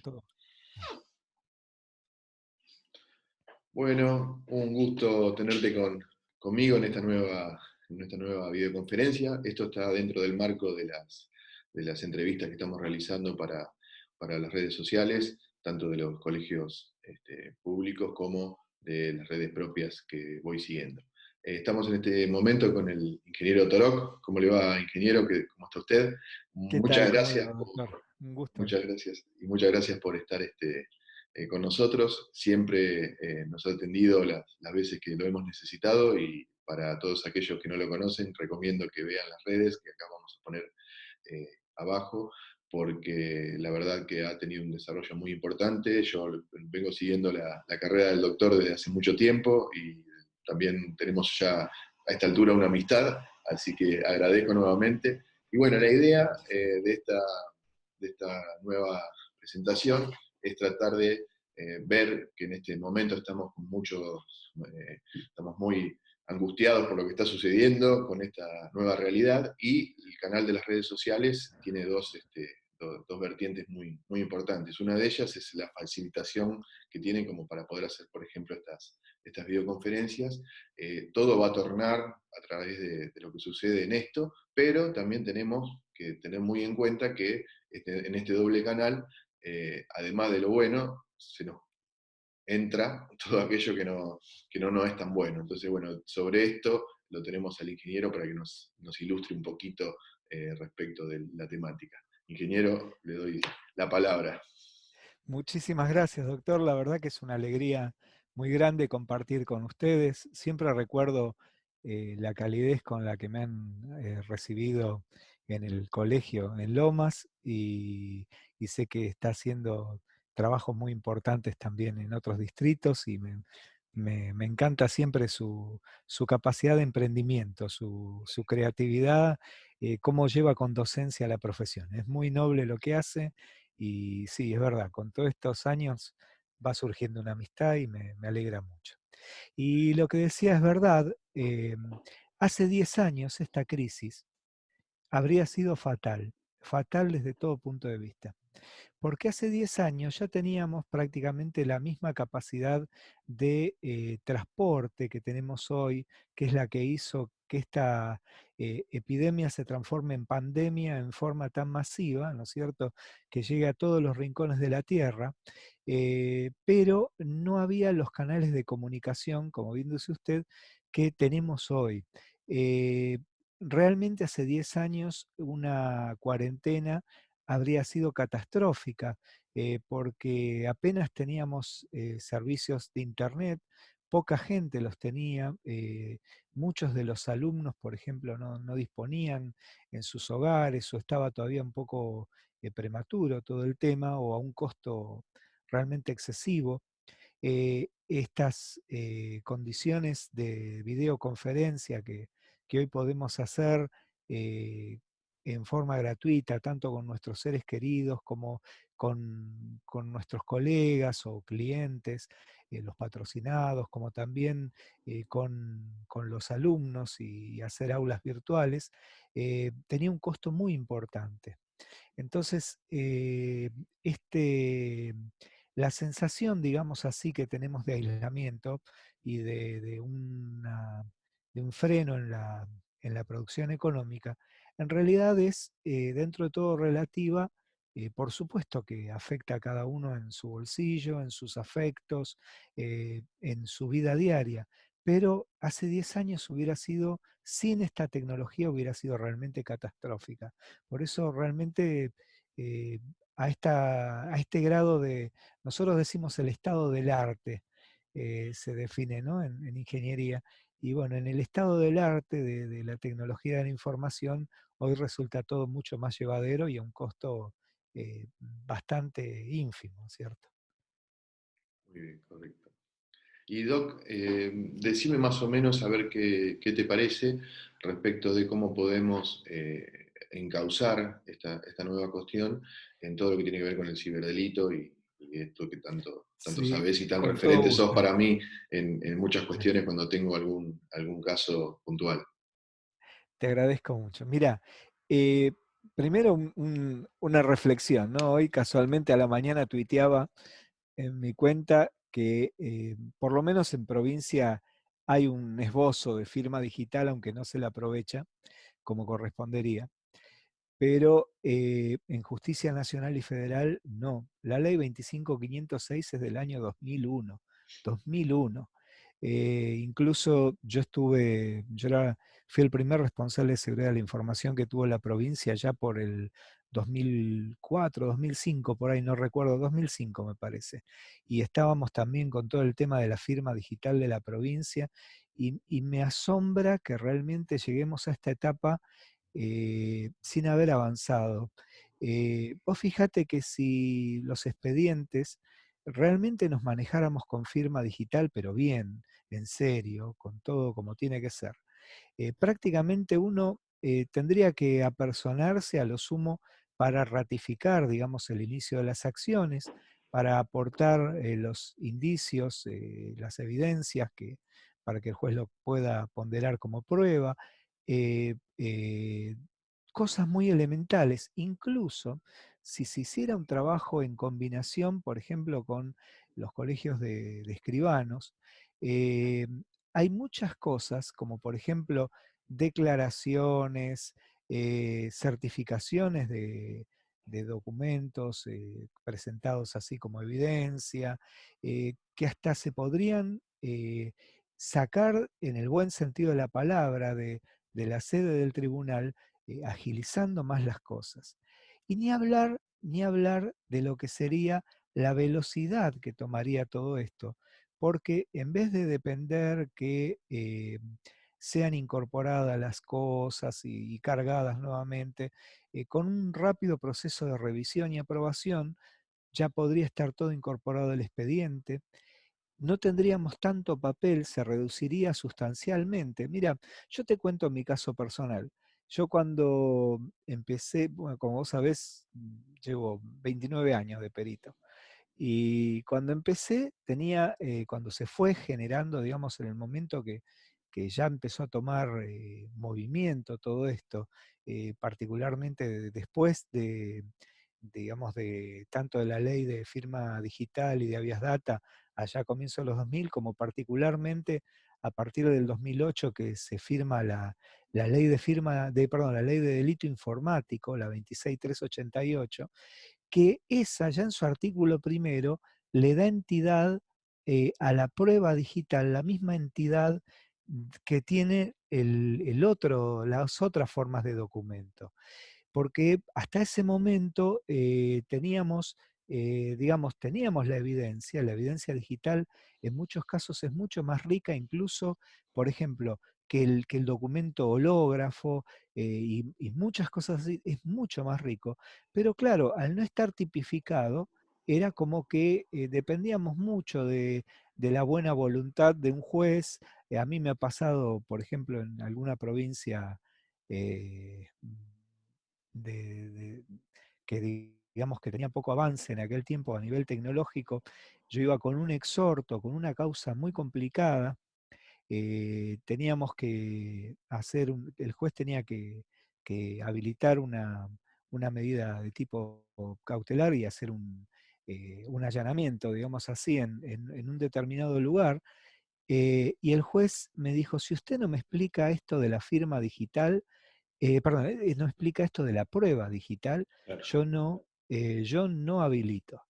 Todo. Bueno, un gusto tenerte conmigo en esta nueva videoconferencia. Esto está dentro del marco de las entrevistas que estamos realizando para las redes sociales, tanto de los colegios públicos como de las redes propias que voy siguiendo. Estamos en este momento con el ingeniero Torok. ¿Cómo le va, ingeniero? ¿Cómo está usted? ¿Qué tal? Muchas ¿Cómo le gracias va, doctor? Un gusto. Muchas gracias y muchas gracias por estar con nosotros. Siempre nos ha atendido las veces que lo hemos necesitado y para todos aquellos que no lo conocen, recomiendo que vean las redes que acá vamos a poner abajo, porque la verdad que ha tenido un desarrollo muy importante. Yo vengo siguiendo la carrera del doctor desde hace mucho tiempo y también tenemos ya a esta altura una amistad, así que agradezco nuevamente. Y bueno, la idea de esta nueva presentación es tratar de ver que en este momento estamos estamos muy angustiados por lo que está sucediendo con esta nueva realidad, y el canal de las redes sociales tiene dos vertientes muy importantes. Una de ellas es la facilitación que tienen como para poder hacer, por ejemplo, estas videoconferencias. Todo va a tornar a través de lo que sucede en esto, pero también tenemos que tener muy en cuenta que en este doble canal, además de lo bueno, se nos entra todo aquello que no es tan bueno. Entonces, bueno, sobre esto lo tenemos al ingeniero para que nos ilustre un poquito respecto de la temática. Ingeniero, le doy la palabra. Muchísimas gracias, doctor. La verdad que es una alegría muy grande compartir con ustedes. Siempre recuerdo la calidez con la que me han recibido en el colegio en Lomas y sé que está haciendo trabajos muy importantes también en otros distritos y me encanta siempre su capacidad de emprendimiento, su creatividad, cómo lleva con docencia la profesión. Es muy noble lo que hace. Y sí, es verdad, con todos estos años va surgiendo una amistad y me alegra mucho. Y lo que decía es verdad, hace 10 años esta crisis habría sido fatal, fatal desde todo punto de vista. Porque hace 10 años ya teníamos prácticamente la misma capacidad de transporte que tenemos hoy, que es la que hizo que esta epidemia se transforme en pandemia en forma tan masiva, ¿no es cierto?, que llegue a todos los rincones de la Tierra, pero no había los canales de comunicación, como bien dice usted, que tenemos hoy. Eh, Realmente hace 10 años una cuarentena habría sido catastrófica, porque apenas teníamos servicios de Internet, poca gente los tenía, muchos de los alumnos, por ejemplo, no disponían en sus hogares o estaba todavía un poco prematuro todo el tema o a un costo realmente excesivo. Estas condiciones de videoconferencia que hoy podemos hacer eh, en forma gratuita, tanto con nuestros seres queridos como con nuestros colegas o clientes, los patrocinados, como también con los alumnos y hacer aulas virtuales, tenía un costo muy importante. Entonces, la sensación, digamos así, que tenemos de aislamiento y de un freno en la producción económica, en realidad es, dentro de todo, relativa. Por supuesto que afecta a cada uno en su bolsillo, en sus afectos, en su vida diaria, pero hace 10 años hubiera sido, sin esta tecnología, hubiera sido realmente catastrófica. Por eso realmente eh, a este grado de, nosotros decimos el estado del arte, se define, ¿no?, en ingeniería. Y bueno, en el estado del arte, de la tecnología de la información, hoy resulta todo mucho más llevadero y a un costo bastante ínfimo, ¿cierto? Muy bien, correcto. Y Doc, decime más o menos a ver qué te parece respecto de cómo podemos encauzar esta nueva cuestión en todo lo que tiene que ver con el ciberdelito y esto que tanto Sí, sabés y tan con todo referente sos gusto. para mí en muchas Sí. cuestiones cuando tengo algún caso puntual. Te agradezco mucho. Mira, eh, Primero una reflexión, ¿no? Hoy casualmente a la mañana tuiteaba en mi cuenta que por lo menos en provincia hay un esbozo de firma digital, aunque no se la aprovecha como correspondería. Pero en justicia nacional y federal no. La ley 25.506 es del año 2001. 2001. Incluso fui el primer responsable de seguridad de la información que tuvo la provincia ya por el 2004, 2005, por ahí no recuerdo, 2005 me parece. Y estábamos también con todo el tema de la firma digital de la provincia y me asombra que realmente lleguemos a esta etapa sin haber avanzado. Vos fijate que si los expedientes realmente nos manejáramos con firma digital, pero bien, en serio, con todo como tiene que ser, prácticamente uno tendría que apersonarse a lo sumo para ratificar, digamos, el inicio de las acciones, para aportar los indicios, las evidencias para que el juez lo pueda ponderar como prueba, eh, eh, cosas muy elementales, incluso si se hiciera un trabajo en combinación, por ejemplo, con los colegios de escribanos, eh, hay muchas cosas, como por ejemplo declaraciones, certificaciones de documentos presentados así como evidencia, que hasta se podrían sacar en el buen sentido de la palabra de la sede del tribunal, agilizando más las cosas. Y ni hablar de lo que sería la velocidad que tomaría todo esto, porque en vez de depender que sean incorporadas las cosas y cargadas nuevamente, con un rápido proceso de revisión y aprobación, ya podría estar todo incorporado al expediente, no tendríamos tanto papel, se reduciría sustancialmente. Mira, yo te cuento mi caso personal. Yo cuando empecé, bueno, como vos sabés, llevo 29 años de perito. Y cuando empecé, cuando se fue generando, digamos, en el momento que ya empezó a tomar movimiento todo esto, particularmente después digamos, de tanto de la ley de firma digital y de habeas data, allá a comienzos de los 2000, como particularmente a partir del 2008 que se firma la ley de perdón, la ley de delito informático, la 26388, que esa ya en su artículo primero le da entidad a la prueba digital, la misma entidad que tiene las otras formas de documento, porque hasta ese momento teníamos la evidencia digital en muchos casos es mucho más rica, incluso, por ejemplo, que el documento hológrafo y muchas cosas así, es mucho más rico. Pero claro, al no estar tipificado, era como que dependíamos mucho de la buena voluntad de un juez. A mí me ha pasado, por ejemplo, en alguna provincia eh, de- que digamos que tenía poco avance en aquel tiempo a nivel tecnológico, yo iba con un exhorto, con una causa muy complicada, teníamos que el juez tenía que habilitar una medida de tipo cautelar y hacer un allanamiento, digamos así, en un determinado lugar, y el juez me dijo, si usted no me explica esto de la firma digital, perdón, no explica esto de la prueba digital, Claro. yo no habilito.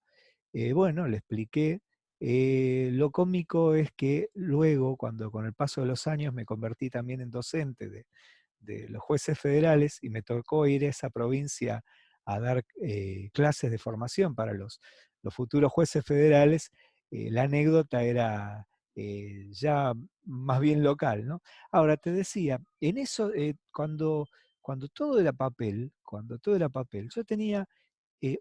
Bueno, le expliqué. Lo cómico es que luego, cuando con el paso de los años me convertí también en docente de los jueces federales y me tocó ir a esa provincia a dar clases de formación para los futuros jueces federales, la anécdota era ya más bien local, ¿no? Ahora, te decía, en eso, cuando todo era papel, yo tenía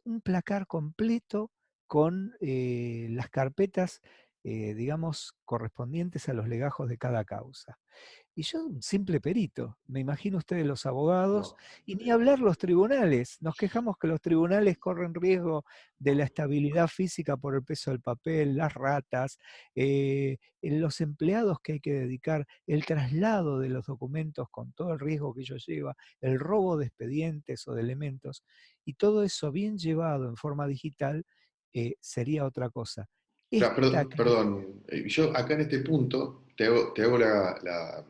un placar completo con las carpetas, digamos, correspondientes a los legajos de cada causa. Y yo un simple perito, me imagino ustedes los abogados, No. y ni hablar los tribunales. Nos quejamos que los tribunales corren riesgo de la estabilidad física por el peso del papel, las ratas, en los empleados que hay que dedicar, el traslado de los documentos con todo el riesgo que ello lleva, el robo de expedientes o de elementos, y todo eso bien llevado en forma digital sería otra cosa. Claro, Esta, perdón, yo acá en este punto te hago la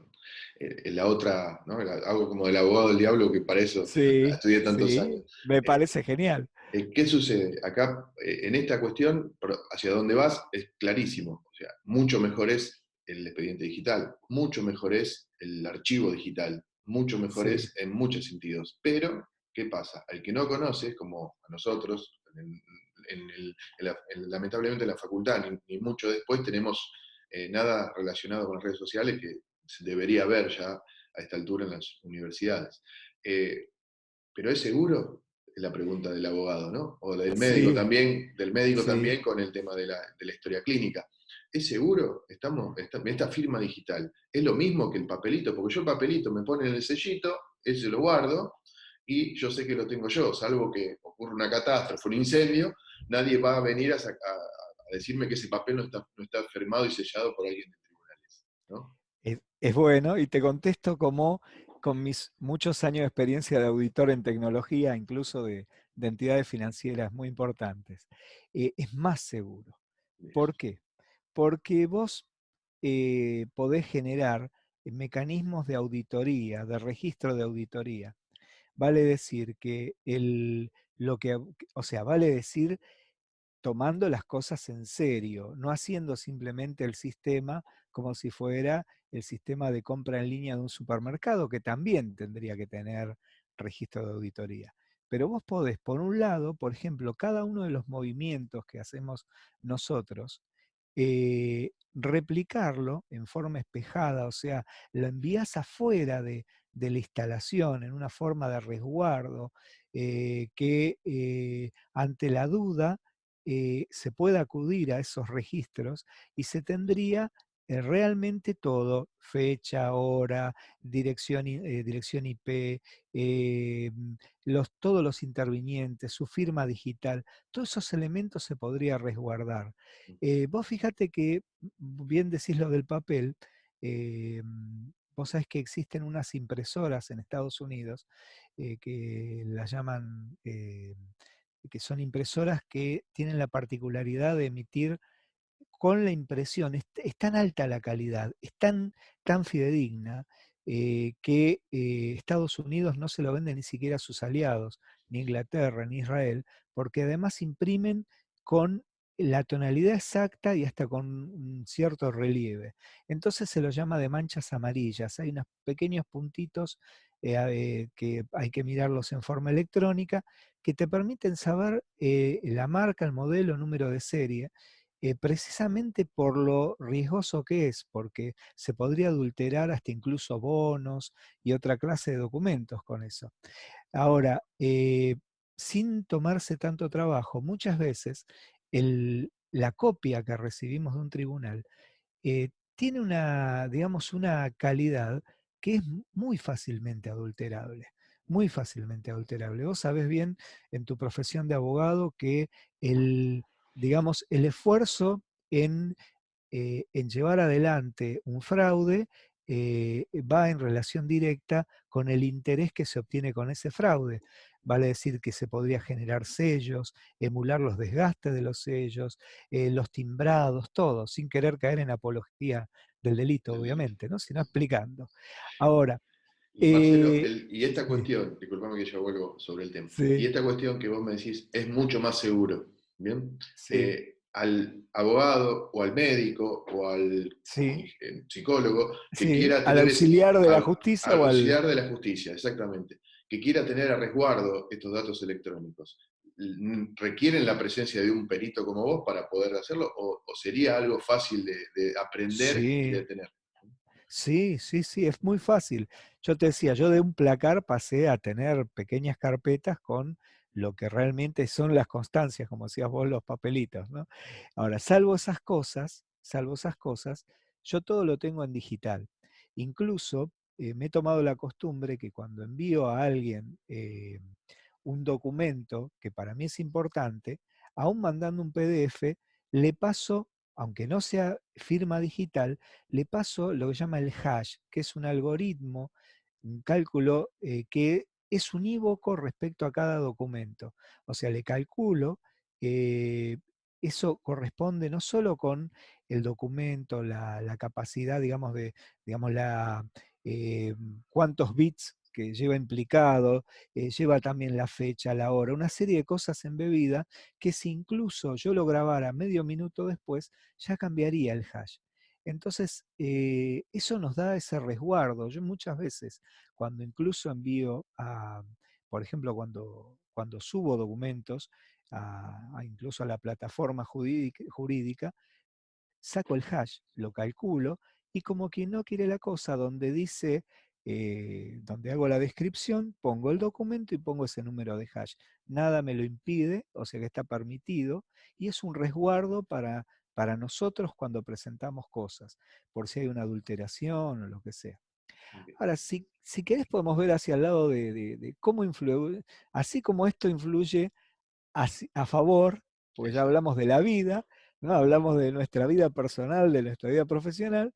otra, ¿no? Hago como del abogado del diablo, que para eso sí, estudié tantos años. sí, me Eh, parece genial. ¿Qué sucede? Acá, en esta cuestión, hacia dónde vas es clarísimo. O sea, mucho mejor es el expediente digital, mucho mejor es el archivo digital, mucho mejor Sí, es en muchos sentidos. Pero, ¿qué pasa? Al que no conoce, como a nosotros, lamentablemente en la facultad, ni mucho después, tenemos nada relacionado con las redes sociales que se debería haber ya a esta altura en las universidades. Eh, ¿Pero es seguro? Es la pregunta del abogado, ¿no? O sí, del médico sí. también con el tema de la historia clínica. ¿Es seguro? Esta firma digital, ¿es lo mismo que el papelito? Porque yo el papelito me ponen el sellito, ese lo guardo, y yo sé que lo tengo yo, salvo que ocurra una catástrofe, un incendio, nadie va a venir a decirme que ese papel no está firmado y sellado por alguien de tribunales, ¿no? Es bueno, y te contesto como con mis muchos años de experiencia de auditor en tecnología, incluso de entidades financieras muy importantes. Es más seguro. Bien. ¿Por qué? Porque vos podés generar mecanismos de auditoría, de registro de auditoría. Vale decir que lo que, o sea, vale decir tomando las cosas en serio, no haciendo simplemente el sistema como si fuera el sistema de compra en línea de un supermercado, que también tendría que tener registro de auditoría. Pero vos podés, por un lado, por ejemplo, cada uno de los movimientos que hacemos nosotros, replicarlo en forma espejada, o sea, lo envías afuera de la instalación en una forma de resguardo que ante la duda se pueda acudir a esos registros y se tendría realmente todo, fecha, hora, dirección IP, eh, todos los intervinientes, su firma digital, todos esos elementos se podría resguardar. Vos fíjate que, bien decís lo del papel, eh, vos sabés que existen unas impresoras en Estados Unidos que las llaman que son impresoras que tienen la particularidad de emitir con la impresión, es tan alta la calidad, es tan fidedigna, que Estados Unidos no se lo vende ni siquiera a sus aliados, ni Inglaterra, ni Israel, porque además imprimen con la tonalidad exacta y hasta con un cierto relieve. Entonces se lo llama de manchas amarillas. Hay unos pequeños puntitos que hay que mirarlos en forma electrónica que te permiten saber la marca, el modelo, número de serie, precisamente por lo riesgoso que es, porque se podría adulterar hasta incluso bonos y otra clase de documentos con eso. Ahora, sin tomarse tanto trabajo, muchas veces la copia que recibimos de un tribunal tiene una, digamos, una calidad que es muy fácilmente adulterable, muy fácilmente adulterable. Vos sabés bien en tu profesión de abogado que digamos, el esfuerzo en llevar adelante un fraude va en relación directa con el interés que se obtiene con ese fraude. Vale decir que se podría generar sellos, emular los desgastes de los sellos, los timbrados, todo, sin querer caer en apología del delito, Del delito. obviamente, ¿no? Sino explicando. Ahora, Y Marcelo, eh, y esta sí, cuestión, disculpame que yo vuelvo sobre el tema, y sí, esta cuestión que vos me decís es mucho más seguro, ¿bien? sí, Al abogado o al médico o al sí, psicólogo que sí, quiera al tener auxiliar de la justicia al o al... auxiliar de la justicia, exactamente, que quiera tener a resguardo estos datos electrónicos, ¿requieren la presencia de un perito como vos para poder hacerlo o sería algo fácil de aprender y de Sí, tener? sí, sí, sí, es muy fácil. Yo te decía, yo de un placar pasé a tener pequeñas carpetas con lo que realmente son las constancias, como decías vos, los papelitos, ¿no? Ahora, salvo esas cosas, yo todo lo tengo en digital. Incluso me he tomado la costumbre que cuando envío a alguien un documento que para mí es importante, aún mandando un PDF, le paso, aunque no sea firma digital, le paso lo que se llama el hash, que es un algoritmo, un cálculo que es unívoco respecto a cada documento. O sea, le calculo, eh, eso corresponde no solo con el documento, la capacidad, digamos, digamos, eh, cuántos bits que lleva implicado, lleva también la fecha, la hora, una serie de cosas embebidas que si incluso yo lo grabara medio minuto después, ya cambiaría el hash. Entonces, eso nos da ese resguardo. Yo muchas veces, cuando incluso envío por ejemplo, cuando subo documentos, incluso a la plataforma jurídica, saco el hash, lo calculo, y como quien no quiere la cosa, donde dice, donde hago la descripción, pongo el documento y pongo ese número de hash. Nada me lo impide, o sea que está permitido, y es un resguardo para nosotros cuando presentamos cosas, por si hay una adulteración o lo que sea. Bien. Ahora, si querés podemos ver hacia el lado de cómo influye, así como esto influye a favor, porque ya Exacto. hablamos de la vida, ¿no? Hablamos de nuestra vida personal, de nuestra vida profesional,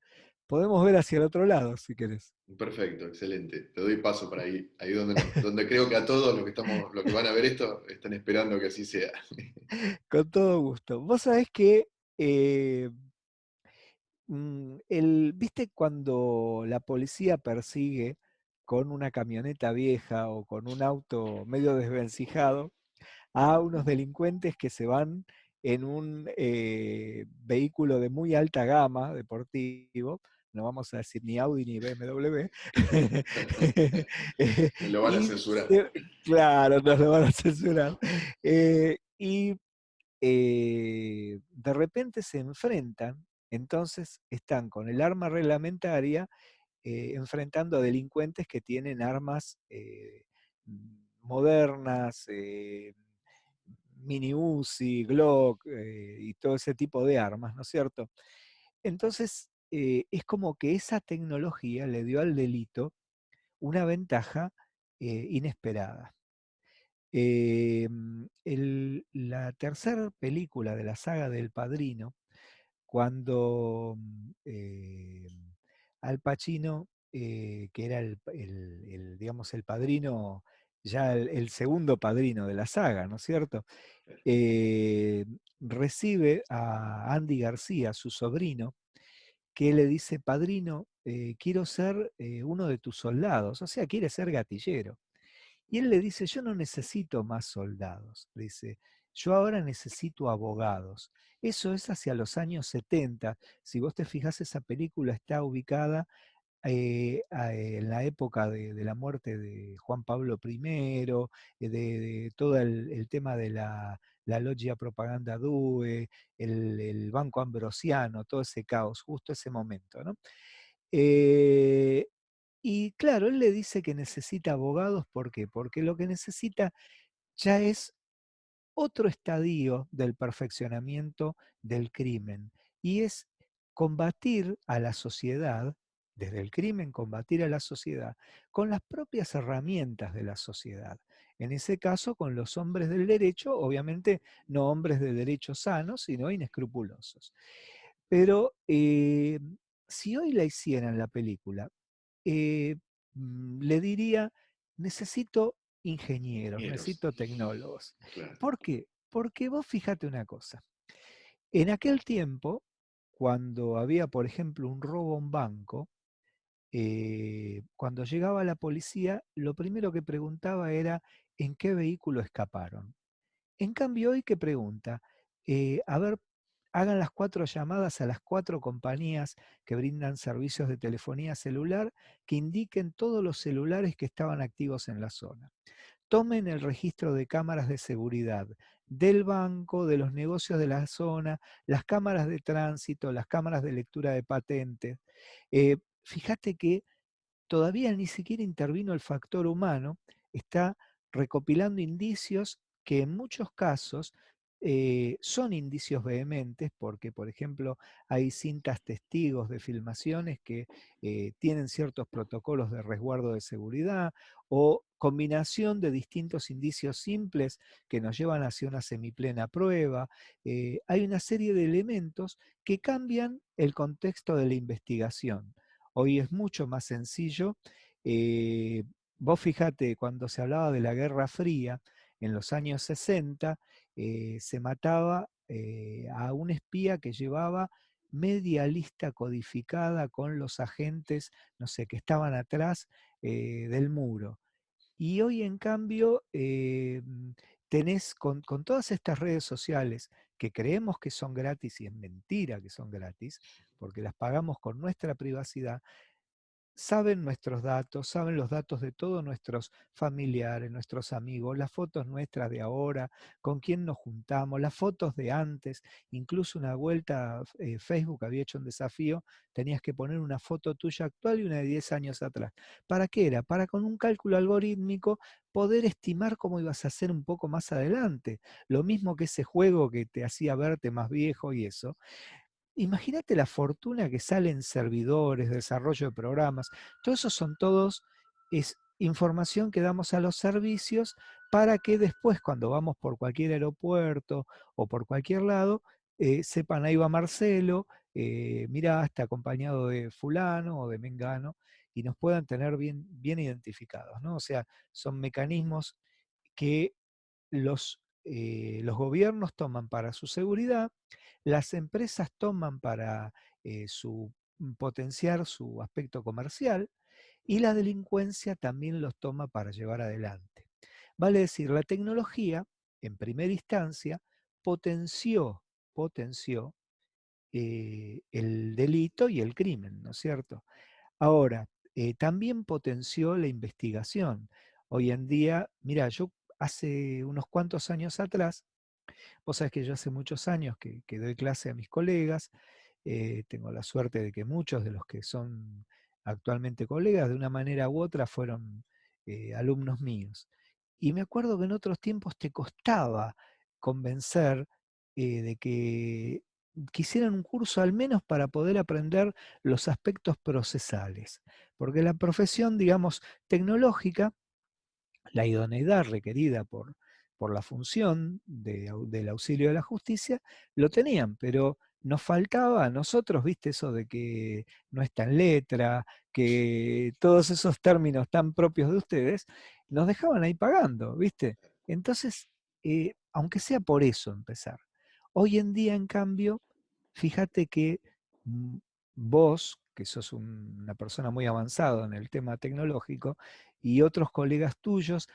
podemos ver hacia el otro lado, si querés. Perfecto, excelente. Te doy paso para ahí, ahí donde, donde creo que a todos los que estamos, los que van a ver esto, están esperando que así sea. Con todo gusto. Vos sabés que, ¿viste cuando la policía persigue con una camioneta vieja o con un auto medio desvencijado a unos delincuentes que se van en un vehículo de muy alta gama deportivo? No vamos a decir ni Audi ni BMW. Me lo van a Y censurar. claro, nos lo van a censurar. Y de repente se enfrentan, entonces están con el arma reglamentaria enfrentando a delincuentes que tienen armas modernas, mini Uzi, Glock y todo ese tipo de armas, ¿no es cierto? Entonces, es como que esa tecnología le dio al delito una ventaja inesperada. La tercera película de la saga del Padrino, cuando Al Pacino, que era digamos, el padrino, ya el segundo padrino de la saga, ¿no es cierto? Eh, Recibe a Andy García, su sobrino, que le dice, padrino, quiero ser uno de tus soldados, o sea, quiere ser gatillero. Y él le dice, yo no necesito más soldados, dice, yo ahora necesito abogados. Eso es hacia los años 70. Si vos te fijás, esa película está ubicada en la época de la muerte de Juan Pablo I, de todo el tema de la Loggia Propaganda Due, el Banco Ambrosiano, todo ese caos, justo ese momento, ¿no? Eh, y claro, él le dice que necesita abogados, ¿por qué? Porque lo que necesita ya es otro estadio del perfeccionamiento del crimen, y es combatir a la sociedad, desde el crimen combatir a la sociedad, con las propias herramientas de la sociedad. En ese caso, con los hombres del derecho, obviamente no hombres de derecho sanos, sino inescrupulosos. Pero si hoy la hicieran la película, eh, le diría, necesito ingenieros, Ingenieros. necesito tecnólogos. Claro. ¿Por qué? Porque vos fíjate una cosa. En aquel tiempo, cuando había, por ejemplo, un robo a un banco, cuando llegaba la policía, lo primero que preguntaba era en qué vehículo escaparon. En cambio, hoy que pregunta, a ver, hagan las 4 llamadas a las 4 compañías que brindan servicios de telefonía celular que indiquen todos los celulares que estaban activos en la zona. Tomen el registro de cámaras de seguridad del banco, de los negocios de la zona, las cámaras de tránsito, las cámaras de lectura de patentes. Fíjate que todavía ni siquiera intervino el factor humano, está recopilando indicios que en muchos casos son indicios vehementes porque, por ejemplo, hay cintas testigos de filmaciones que tienen ciertos protocolos de resguardo de seguridad o combinación de distintos indicios simples que nos llevan hacia una semiplena prueba. Hay una serie de elementos que cambian el contexto de la investigación. Hoy es mucho más sencillo. eh, Vos fijate, cuando se hablaba de la Guerra Fría, en los años 60, se mataba a un espía que llevaba media lista codificada con los agentes, no sé, que estaban atrás del muro. Y hoy, en cambio, tenés con todas estas redes sociales que creemos que son gratis y es mentira que son gratis, porque las pagamos con nuestra privacidad, saben nuestros datos, saben los datos de todos nuestros familiares, nuestros amigos, las fotos nuestras de ahora, con quién nos juntamos, las fotos de antes, incluso una vuelta, Facebook había hecho un desafío, tenías que poner una foto tuya actual y una de 10 años atrás. ¿Para qué era? Para con un cálculo algorítmico poder estimar cómo ibas a ser un poco más adelante. Lo mismo que ese juego que te hacía verte más viejo y eso. Imagínate la fortuna que sale en servidores, desarrollo de programas. Todo eso son todos, es información que damos a los servicios para que después, cuando vamos por cualquier aeropuerto o por cualquier lado, sepan, ahí va Marcelo, mirá, está acompañado de fulano o de mengano, y nos puedan tener bien, bien identificados, ¿no? O sea, son mecanismos que los gobiernos toman para su seguridad, las empresas toman para potenciar su aspecto comercial, y la delincuencia también los toma para llevar adelante. Vale decir, la tecnología, en primera instancia, potenció el delito y el crimen, ¿no es cierto? Ahora, también potenció la investigación. Hoy en día, mira, yo hace unos cuantos años atrás, vos sabés que yo hace muchos años que doy clase a mis colegas, tengo la suerte de que muchos de los que son actualmente colegas, de una manera u otra, fueron alumnos míos. Y me acuerdo que en otros tiempos te costaba convencer de que quisieran un curso al menos para poder aprender los aspectos procesales, porque la profesión, digamos, tecnológica, la idoneidad requerida por la función del auxilio de la justicia, lo tenían, pero nos faltaba a nosotros, viste, eso de que no está en letra, que todos esos términos tan propios de ustedes, nos dejaban ahí pagando, viste. Entonces, aunque sea por eso empezar. Hoy en día, en cambio, fíjate que mm, vos, que sos una persona muy avanzada en el tema tecnológico, y otros colegas tuyos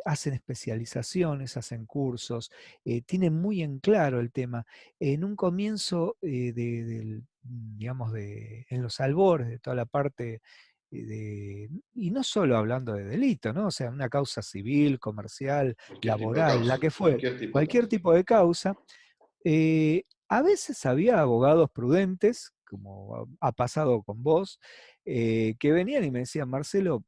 hacen especializaciones, hacen cursos, tienen muy en claro el tema. En un comienzo, digamos, en los albores de toda la parte y no solo hablando de delito, ¿no? O sea, una causa civil, comercial, Cualquier tipo de laboral, la causa, que fuere, cualquier tipo de cualquier causa. tipo de causa, a veces había abogados prudentes, como ha pasado con vos, que venían y me decían, Marcelo,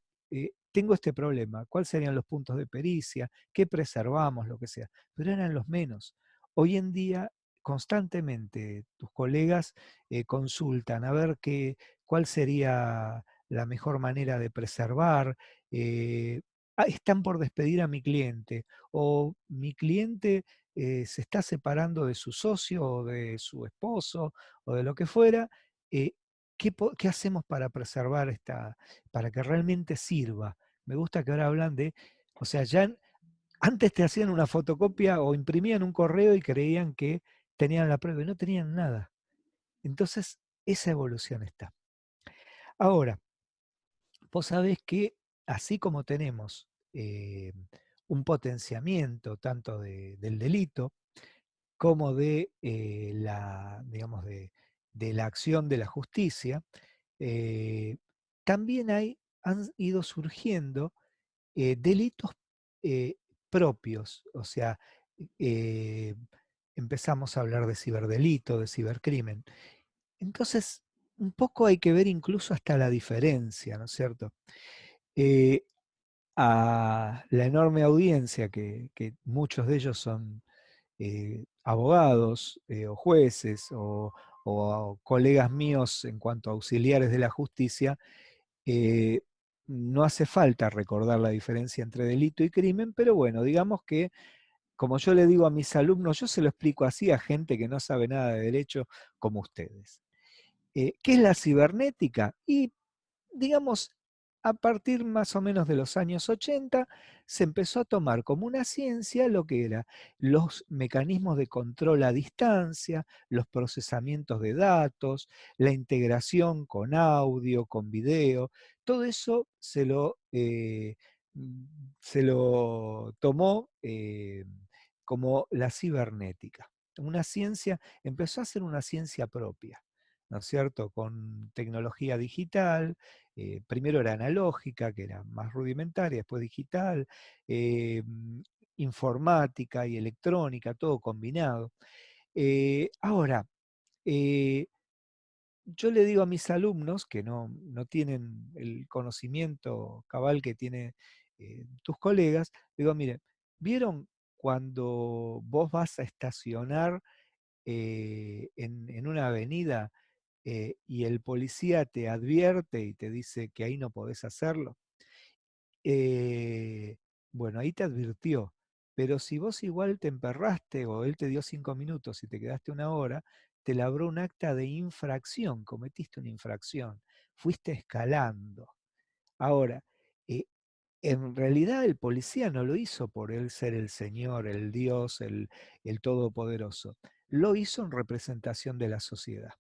tengo este problema, ¿cuáles serían los puntos de pericia? ¿Qué preservamos? Lo que sea. Pero eran los menos. Hoy en día, constantemente, tus colegas consultan a ver cuál sería la mejor manera de preservar. Están por despedir a mi cliente, o mi cliente se está separando de su socio o de su esposo o de lo que fuera. eh, ¿Qué hacemos para preservar para que realmente sirva? Me gusta que ahora hablan o sea, antes te hacían una fotocopia o imprimían un correo y creían que tenían la prueba y no tenían nada. Entonces, esa evolución está. Ahora, vos sabés que así como tenemos un potenciamiento tanto del delito, como digamos, de la acción de la justicia, eh, también han ido surgiendo delitos eh, propios, o sea, eh, empezamos a hablar de ciberdelito, de cibercrimen. Entonces, un poco hay que ver incluso hasta la diferencia, ¿no es cierto? Eh, a la enorme audiencia que muchos de ellos son abogados o jueces o colegas míos en cuanto a auxiliares de la justicia, eh, no hace falta recordar la diferencia entre delito y crimen, pero bueno, digamos que, como yo le digo a mis alumnos, yo se lo explico así a gente que no sabe nada de derecho como ustedes. ¿Qué es la cibernética? Y digamos, a partir más o menos de los años 80, se empezó a tomar como una ciencia lo que era los mecanismos de control a distancia, los procesamientos de datos, la integración con audio, con video, todo eso se lo tomó como la cibernética. Una ciencia, empezó a ser una ciencia propia, ¿no es cierto? Con tecnología digital, primero era analógica, que era más rudimentaria, después digital, eh, informática y electrónica, todo combinado. Ahora, eh, yo le digo a mis alumnos que no tienen el conocimiento cabal que tiene tus colegas, digo, miren, ¿vieron cuando vos vas a estacionar en una avenida y el policía te advierte y te dice que ahí no podés hacerlo? Eh, bueno, ahí te advirtió, pero si vos igual te emperraste o él te dio 5 minutos y te quedaste una hora, te labró un acta de infracción, cometiste una infracción, fuiste escalando. Ahora, eh, en realidad el policía no lo hizo por él ser el Señor, el Dios, el Todopoderoso, lo hizo en representación de la sociedad.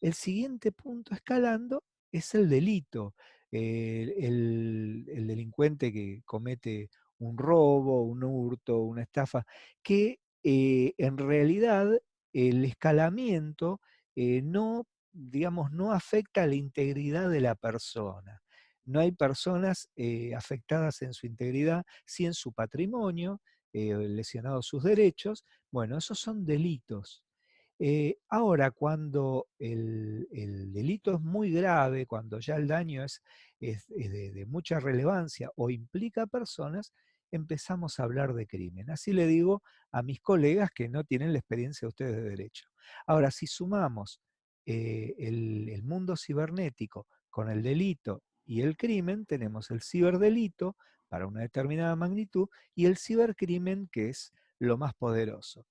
El siguiente punto escalando es el delito. El delincuente que comete un robo, un hurto, una estafa, que en realidad el escalamiento no, digamos, no afecta a la integridad de la persona. No hay personas afectadas en su integridad, sí en su patrimonio, lesionados sus derechos. Bueno, esos son delitos. Ahora, cuando el delito es muy grave, cuando ya el daño es de mucha relevancia o implica personas, empezamos a hablar de crimen. Así le digo a mis colegas que no tienen la experiencia de ustedes de derecho. Ahora, si sumamos el mundo cibernético con el delito y el crimen, tenemos el ciberdelito para una determinada magnitud y el cibercrimen, que es lo más poderoso.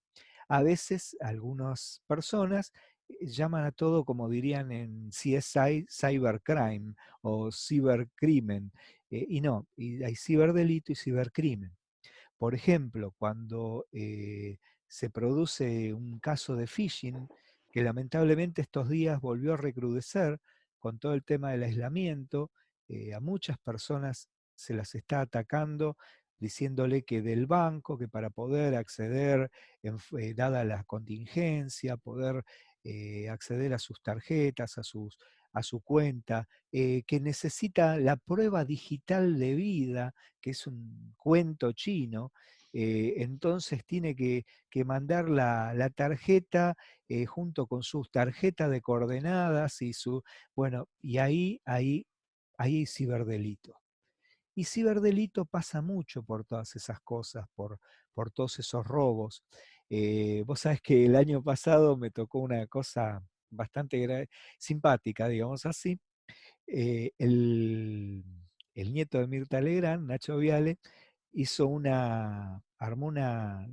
A veces algunas personas llaman a todo, como dirían en CSI, cybercrime o cibercrimen, y no, y hay ciberdelito y cibercrimen. Por ejemplo, cuando se produce un caso de phishing, que lamentablemente estos días volvió a recrudecer con todo el tema del aislamiento, a muchas personas se las está atacando diciéndole que del banco, que para poder acceder, dada la contingencia, poder acceder a sus tarjetas, a su cuenta, que necesita la prueba digital de vida, que es un cuento chino, entonces tiene que mandar la tarjeta junto con sus tarjetas de coordenadas y su, bueno, y ahí hay ciberdelito. Y ciberdelito pasa mucho por todas esas cosas, por todos esos robos. Vos sabés que el año pasado me tocó una cosa bastante simpática, digamos así. eh, el, el nieto de Mirta Legrand, Nacho Viale, armó una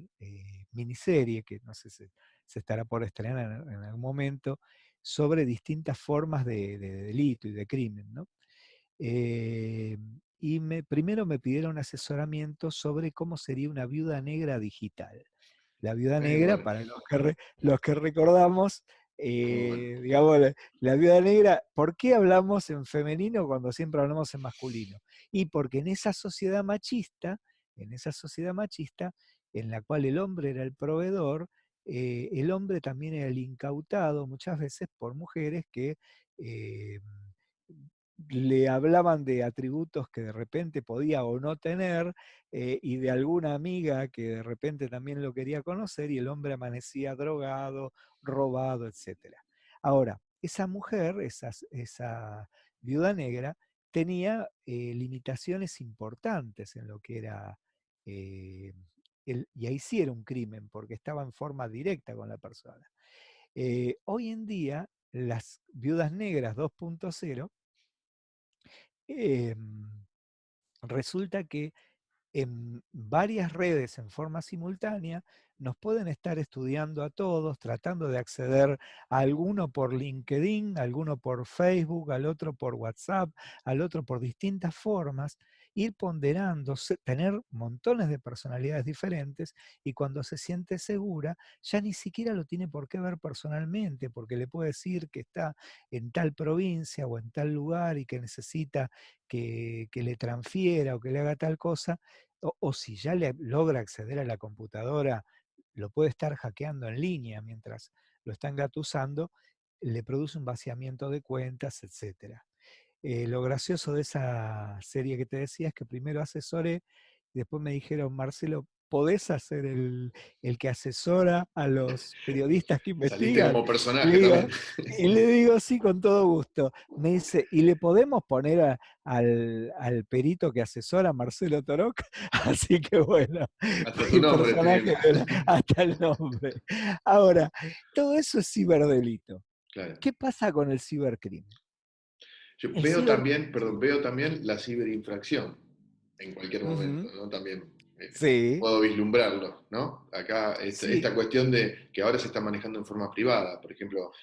miniserie que no sé si se estará por estrenar en algún momento, sobre distintas formas de delito y de crimen, ¿no? Eh, y primero me pidieron asesoramiento sobre cómo sería una viuda negra digital. La viuda negra, Bueno, para los que recordamos, muy bueno. digamos, la viuda negra, ¿por qué hablamos en femenino cuando siempre hablamos en masculino? Y porque en esa sociedad machista, en la cual el hombre era el proveedor, el hombre también era el incautado muchas veces por mujeres que eh, le hablaban de atributos que de repente podía o no tener, y de alguna amiga que de repente también lo quería conocer y el hombre amanecía drogado, robado, etcétera. Ahora, esa mujer, esa viuda negra, tenía limitaciones importantes en lo que era eh, y ahí sí era un crimen, porque estaba en forma directa con la persona. Hoy en día, las viudas negras 2.0, resulta que en varias redes en forma simultánea, nos pueden estar estudiando a todos, tratando de acceder a alguno por LinkedIn, a alguno por Facebook, al otro por WhatsApp, al otro por distintas formas, ir ponderando, tener montones de personalidades diferentes, y cuando se siente segura, ya ni siquiera lo tiene por qué ver personalmente, porque le puede decir que está en tal provincia o en tal lugar y que necesita que le transfiera o que le haga tal cosa, o si ya logra acceder a la computadora, lo puede estar hackeando en línea mientras lo está engatusando, le produce un vaciamiento de cuentas, etc. Lo gracioso de esa serie que te decía es que primero asesoré, y después me dijeron: Marcelo, ¿podés hacer el que asesora a los periodistas que Saliste investigan? como Le personaje digo, también. y le digo, sí, con todo gusto. Me dice, ¿y le podemos poner al perito que asesora, Marcelo Toroc? Así que bueno, Hasta tu mi nombre tiene. personaje era hasta el nombre. Ahora, todo eso es ciberdelito. Claro. ¿Qué pasa con el cibercrimen? Yo El veo ciber... también, perdón, Sí. veo también la ciberinfracción en cualquier momento, Ujú. ¿no? También Sí, puedo vislumbrarlo, ¿no? Acá esta sí, cuestión de que ahora se está manejando en forma privada, por ejemplo,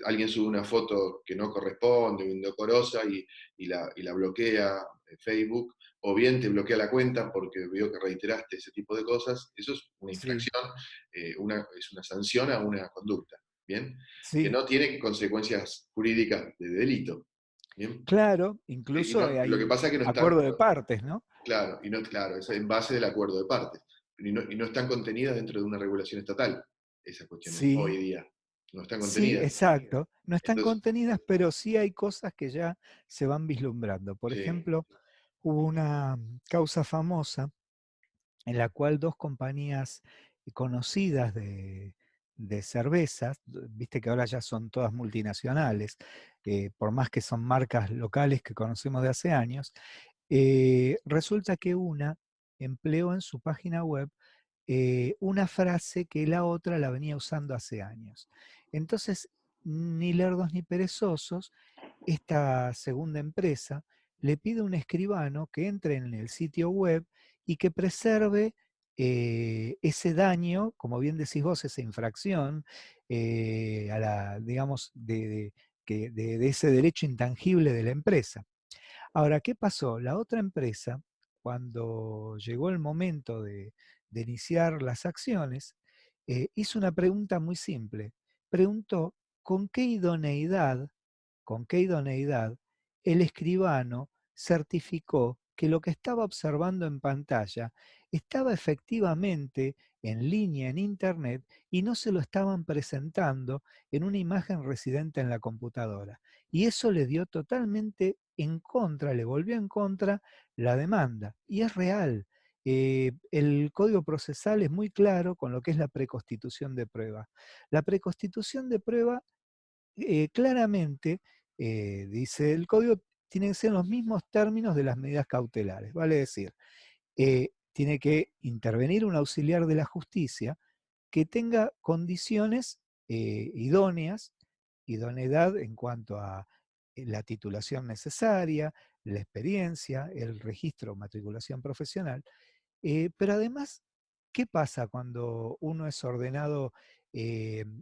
alguien sube una foto que no corresponde, indecorosa, y la bloquea Facebook, o bien te bloquea la cuenta porque vio que reiteraste ese tipo de cosas. Eso es una sí, infracción, es una sanción a una conducta, ¿bien? Que sí. no tiene consecuencias jurídicas de delito. ¿Bien? Claro, incluso Lo que hay pasa es que no están, acuerdo de partes, ¿no? claro, claro, es en base del acuerdo de partes, y no están contenidas dentro de una regulación estatal, esas cuestiones, hoy Sí, día. No están sí, contenidas. exacto. No están Entonces, contenidas, pero sí hay cosas que ya se van vislumbrando. Por sí, ejemplo, hubo una causa famosa en la cual dos compañías conocidas de cervezas, viste que ahora ya son todas multinacionales, por más que son marcas locales que conocemos de hace años, resulta que una empleó en su página web una frase que la otra la venía usando hace años. Entonces, ni lerdos ni perezosos, esta segunda empresa le pide a un escribano que entre en el sitio web y que preserve ese daño, como bien decís vos, esa infracción, a la, digamos, de ese derecho intangible de la empresa. Ahora, ¿qué pasó? La otra empresa, cuando llegó el momento de iniciar las acciones, hizo una pregunta muy simple. Preguntó con qué idoneidad el escribano certificó que lo que estaba observando en pantalla estaba efectivamente en línea en Internet y no se lo estaban presentando en una imagen residente en la computadora. Y eso le dio totalmente en contra, le volvió en contra la demanda. Y es real. El código procesal es muy claro con lo que es la preconstitución de prueba. La preconstitución de prueba claramente, dice el código, tienen que ser los mismos términos de las medidas cautelares. Vale decir, tiene que intervenir un auxiliar de la justicia que tenga condiciones idóneas, idoneidad en cuanto a la titulación necesaria, la experiencia, el registro o matriculación profesional, pero además, ¿qué pasa cuando uno es ordenado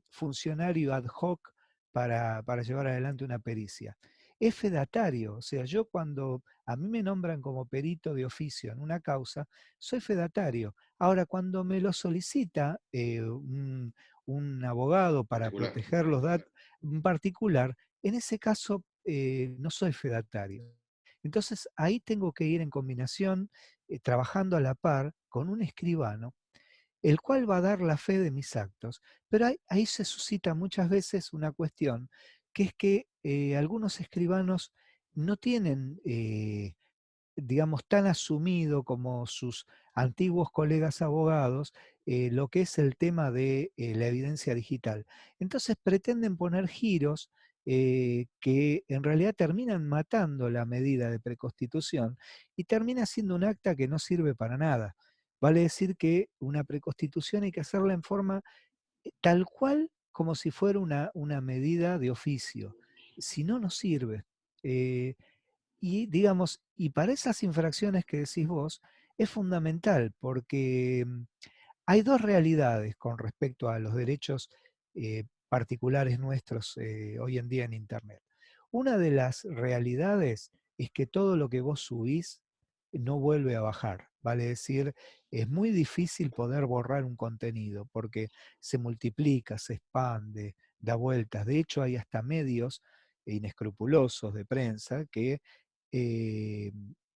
funcionario ad hoc para llevar adelante una pericia? Es fedatario, o sea, yo cuando a mí me nombran como perito de oficio en una causa, soy fedatario. Ahora, cuando me lo solicita un abogado para particular. proteger los datos, un particular, en ese caso no soy fedatario. Entonces ahí tengo que ir en combinación, trabajando a la par con un escribano, el cual va a dar la fe de mis actos. Pero ahí se suscita muchas veces una cuestión, que es que algunos escribanos no tienen, digamos, tan asumido como sus antiguos colegas abogados lo que es el tema de la evidencia digital. Entonces pretenden poner giros que en realidad terminan matando la medida de preconstitución y termina siendo un acta que no sirve para nada. vale decir que una preconstitución hay que hacerla en forma tal cual como si fuera una medida de oficio. Si no, no sirve. Eh, y digamos, y para esas infracciones que decís vos, es fundamental porque hay dos realidades con respecto a los derechos particulares nuestros hoy en día en Internet. Una de las realidades es que todo lo que vos subís no vuelve a bajar. Vale decir, es muy difícil poder borrar un contenido porque se multiplica, se expande, da vueltas. De hecho, hay hasta medios inescrupulosos de prensa que eh,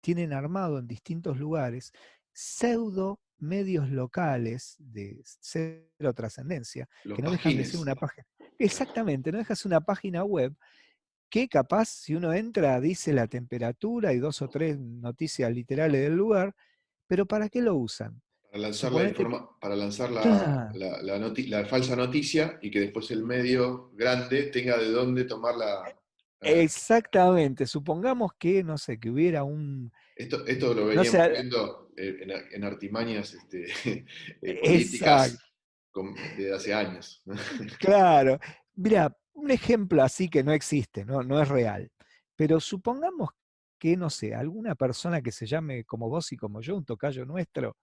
tienen armado en distintos lugares pseudo medios locales de cero trascendencia, Los que no dejan de ser pasquines. una página. Exactamente, no dejas una página web que capaz, si uno entra, dice la temperatura y dos o tres noticias literales del lugar, pero ¿para qué lo usan? Para lanzar Suponete, para lanzar claro, la falsa noticia y que después el medio grande tenga de dónde tomar la- exactamente, supongamos que, no sé, que hubiera esto lo no veníamos sé, viendo en artimañas exacto, políticas desde hace años. claro. Mira, un ejemplo así que no existe, ¿no? No es real. Pero supongamos que, no sé, alguna persona que se llame como vos y como yo, un tocayo nuestro,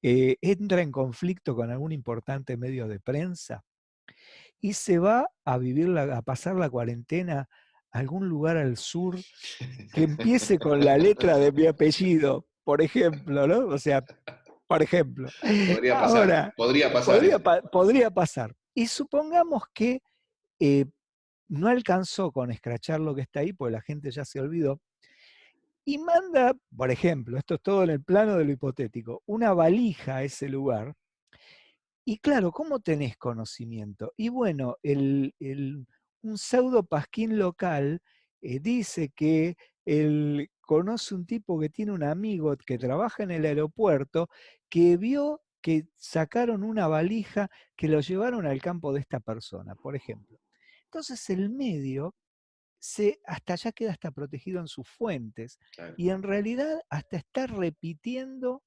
entra en conflicto con algún importante medio de prensa y se va a vivir, a pasar la cuarentena a algún lugar al sur que empiece con la letra de mi apellido, por ejemplo, ¿no? O sea, por ejemplo. Ahora, Podría pasar eso. podría pasar. Y supongamos que eh, no alcanzó con escrachar lo que está ahí, porque la gente ya se olvidó, y manda, por ejemplo, esto es todo en el plano de lo hipotético, una valija a ese lugar. Y claro, ¿cómo tenés conocimiento? Y bueno, un pseudo pasquín local dice que él conoce un tipo que tiene un amigo que trabaja en el aeropuerto que vio que sacaron una valija que lo llevaron al campo de esta persona, por ejemplo. Entonces el medio hasta allá queda hasta protegido en sus fuentes Claro. y en realidad hasta está repitiendo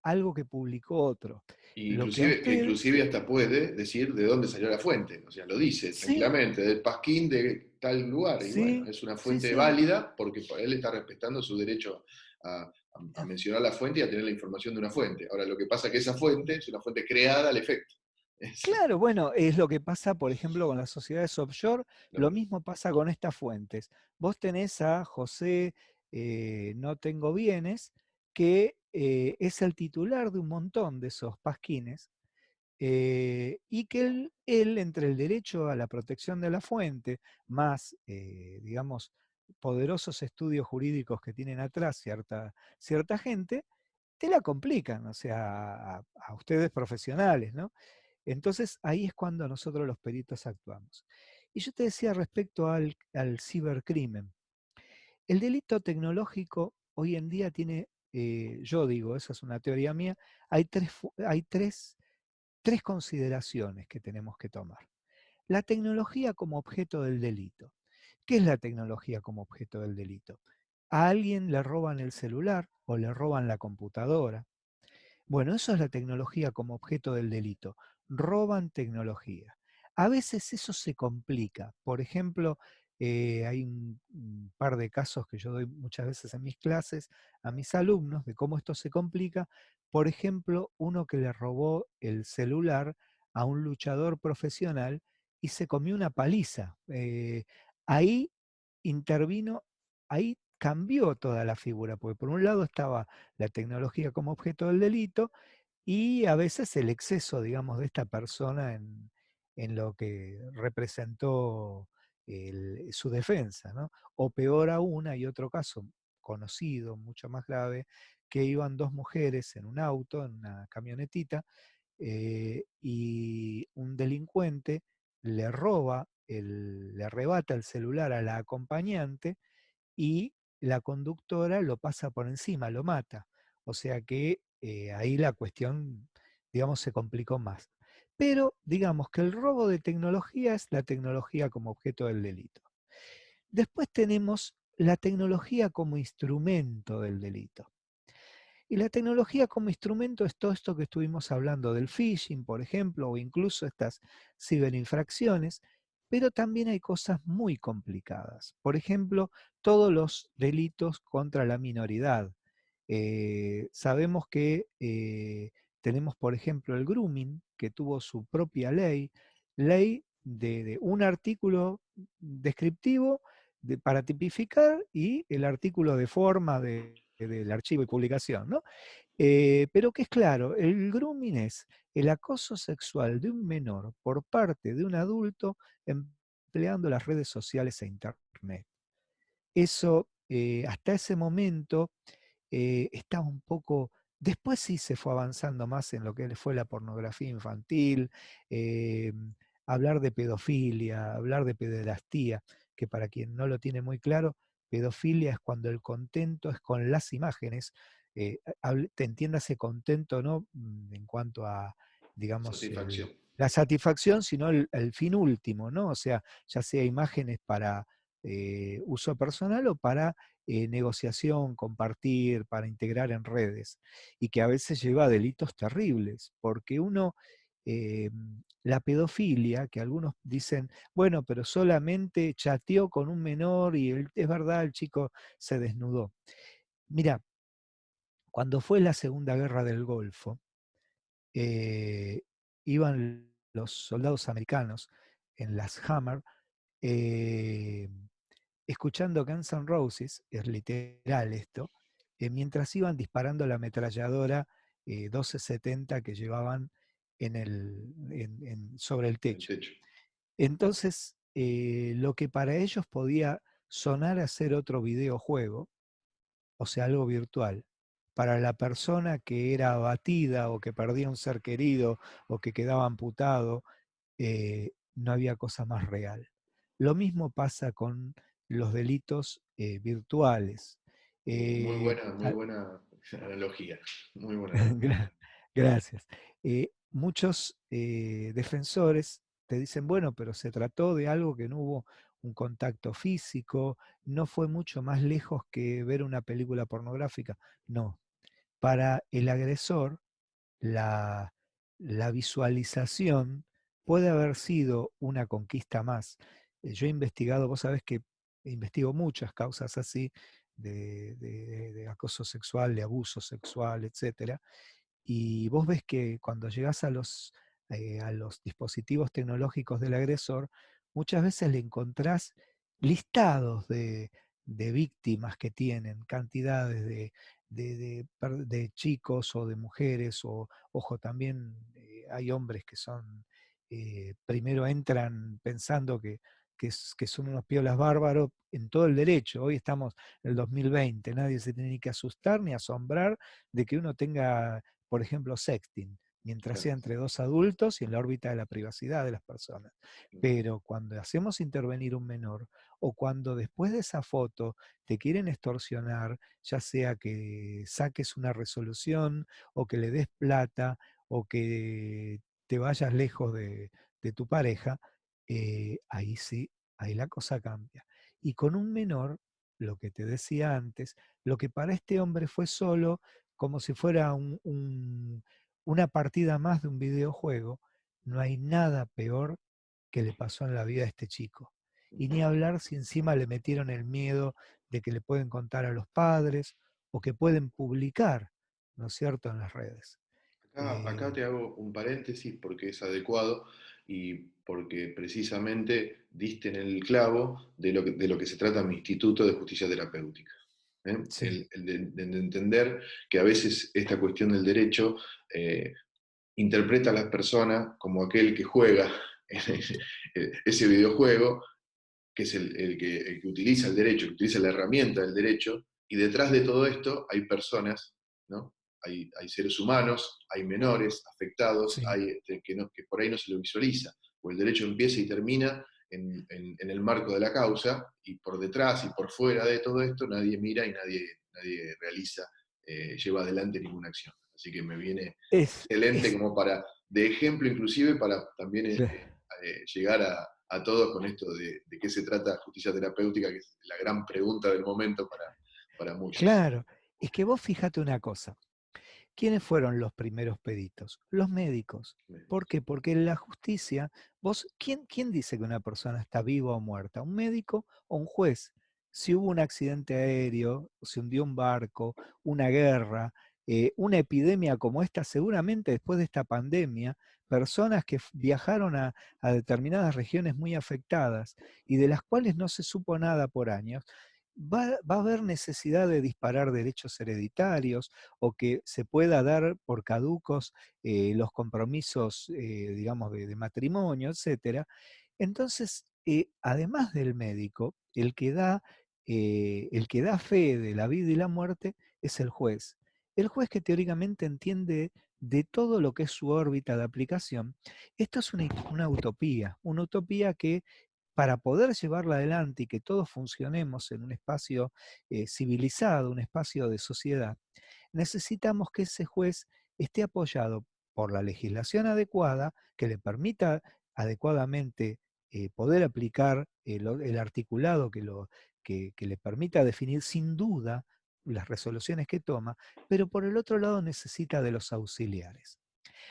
algo que publicó otro. Lo que a ustedes, Inclusive hasta puede decir de dónde salió la fuente. O sea, lo dice sí, tranquilamente, del pasquín de tal lugar. Y bueno, sí, es una sí, fuente sí, válida porque él está respetando su derecho a mencionar la fuente y a tener la información de una fuente. Ahora, lo que pasa es que esa fuente es una fuente creada al efecto. Es claro, bueno, es lo que pasa, por ejemplo, con las sociedades offshore, lo lo mismo. mismo pasa con estas fuentes. Vos tenés a José No Tengo Bienes, que es el titular de un montón de esos pasquines, y que él, entre el derecho a la protección de la fuente, más, digamos, poderosos estudios jurídicos que tienen atrás cierta gente, te la complican, o sea, a ustedes profesionales, ¿no? Entonces ahí es cuando nosotros los peritos actuamos. Y yo te decía respecto al cibercrimen. El delito tecnológico hoy en día tiene, yo digo, esa es una teoría mía, hay tres consideraciones que tenemos que tomar. La tecnología como objeto del delito. ¿Qué es la tecnología como objeto del delito? A alguien le roban el celular o le roban la computadora. Bueno, eso es la tecnología como objeto del delito. Roban tecnología. A veces eso se complica. Por ejemplo, hay un par de casos que yo doy muchas veces en mis clases a mis alumnos de cómo esto se complica. Por ejemplo, uno que le robó el celular a un luchador profesional y se comió una paliza. Ahí intervino, ahí cambió toda la figura, porque por un lado estaba la tecnología como objeto del delito y a veces el exceso, digamos, de esta persona en lo que representó su defensa, ¿no? O peor aún, hay otro caso conocido, mucho más grave, que iban dos mujeres en un auto, en una camionetita, y un delincuente le arrebata el celular a la acompañante y la conductora lo pasa por encima, lo mata. O sea que ahí la cuestión, digamos, se complicó más. Pero digamos que el robo de tecnología es la tecnología como objeto del delito. Después tenemos la tecnología como instrumento del delito. Y la tecnología como instrumento es todo esto que estuvimos hablando del phishing, por ejemplo, o incluso estas ciberinfracciones, pero también hay cosas muy complicadas. Por ejemplo, todos los delitos contra la minoridad. Sabemos que tenemos, por ejemplo, el grooming, que tuvo su propia ley de un artículo descriptivo para tipificar y el artículo de forma del archivo y publicación, ¿no? Pero que es claro, el grooming es el acoso sexual de un menor por parte de un adulto empleando las redes sociales e internet. Eso, hasta ese momento, estaba un poco. Después sí se fue avanzando más en lo que fue la pornografía infantil, eh, hablar de pedofilia, hablar de pederastía, que para quien no lo tiene muy claro, pedofilia es cuando el contento es con las imágenes, te entiéndase contento no en cuanto a, digamos, Satisfacción. la satisfacción, sino el fin último, ¿no? O sea, ya sea imágenes para uso personal o para negociación, compartir, para integrar en redes, y que a veces lleva a delitos terribles, porque uno, eh, la pedofilia, que algunos dicen, bueno, pero solamente chateó con un menor y es verdad, el chico se desnudó. Mira, cuando fue la Segunda Guerra del Golfo, eh, iban los soldados americanos en las Hammer, eh, escuchando Guns N' Roses, es literal esto, mientras iban disparando la ametralladora 1270 que llevaban sobre el El techo. techo. Entonces, lo que para ellos podía sonar a ser otro videojuego, o sea, algo virtual, para la persona que era abatida o que perdía un ser querido o que quedaba amputado, no había cosa más real. Lo mismo pasa con los delitos virtuales. Eh, Muy a- buena analogía. Muy buena analogía. Gracias. Muchos defensores te dicen, bueno, pero se trató de algo que no hubo un contacto físico, no fue mucho más lejos que ver una película pornográfica. No, para el agresor la, la visualización puede haber sido una conquista más. Yo he investigado, vos sabés que investigo muchas causas así de acoso sexual, de abuso sexual, etcétera, y vos ves que cuando llegás a los dispositivos tecnológicos del agresor, muchas veces le encontrás listados de víctimas que tienen, cantidades de chicos o de mujeres, o ojo, también hay hombres que son, primero entran pensando que son unos piolas bárbaros en todo el derecho. Hoy estamos en el 2020, nadie se tiene ni que asustar ni asombrar de que uno tenga, por ejemplo, sexting, mientras Claro. sea entre dos adultos y en la órbita de la privacidad de las personas. Pero cuando hacemos intervenir un menor, o cuando después de esa foto te quieren extorsionar, ya sea que saques una resolución, o que le des plata, o que te vayas lejos de tu pareja, ahí sí, ahí la cosa cambia. Y con un menor, lo que te decía antes, lo que para este hombre fue solo como si fuera una partida más de un videojuego, no hay nada peor que le pasó en la vida a este chico. Y ni hablar si encima le metieron el miedo de que le pueden contar a los padres o que pueden publicar, ¿no es cierto?, en las redes. Acá Eh, te hago un paréntesis porque es adecuado y porque precisamente diste en el clavo de lo que se trata mi Instituto de Justicia Terapéutica. ¿Eh? sí, De entender que a veces esta cuestión del derecho interpreta a las personas como aquel que juega ese videojuego, que es el que utiliza el derecho, que utiliza la herramienta del derecho, y detrás de todo esto hay personas, ¿no? Hay seres humanos, hay menores afectados, sí, hay que por ahí no se lo visualiza, o el derecho empieza y termina en el marco de la causa, y por detrás y por fuera de todo esto nadie mira y nadie realiza, lleva adelante ninguna acción. Así que me viene es, excelente es, como de ejemplo inclusive para también llegar a todos con esto de qué se trata justicia terapéutica, que es la gran pregunta del momento para muchos. claro, es que vos fíjate una cosa. ¿Quiénes fueron los primeros peritos? Los médicos. ¿Por médicos. qué? Porque en la justicia, ¿quién dice que una persona está viva o muerta? ¿Un médico o un juez? Si hubo un accidente aéreo, se hundió un barco, una guerra, una epidemia como esta, seguramente después de esta pandemia, personas que viajaron a determinadas regiones muy afectadas y de las cuales no se supo nada por años, va a haber necesidad de disparar derechos hereditarios o que se pueda dar por caducos los compromisos, digamos, de matrimonio, etcétera. Entonces, además del médico, el que da fe de la vida y la muerte es el juez. El juez que teóricamente entiende de todo lo que es su órbita de aplicación. Esto es una utopía que para poder llevarla adelante y que todos funcionemos en un espacio civilizado, un espacio de sociedad, necesitamos que ese juez esté apoyado por la legislación adecuada que le permita adecuadamente poder aplicar el articulado que le permita definir sin duda las resoluciones que toma, pero por el otro lado necesita de los auxiliares.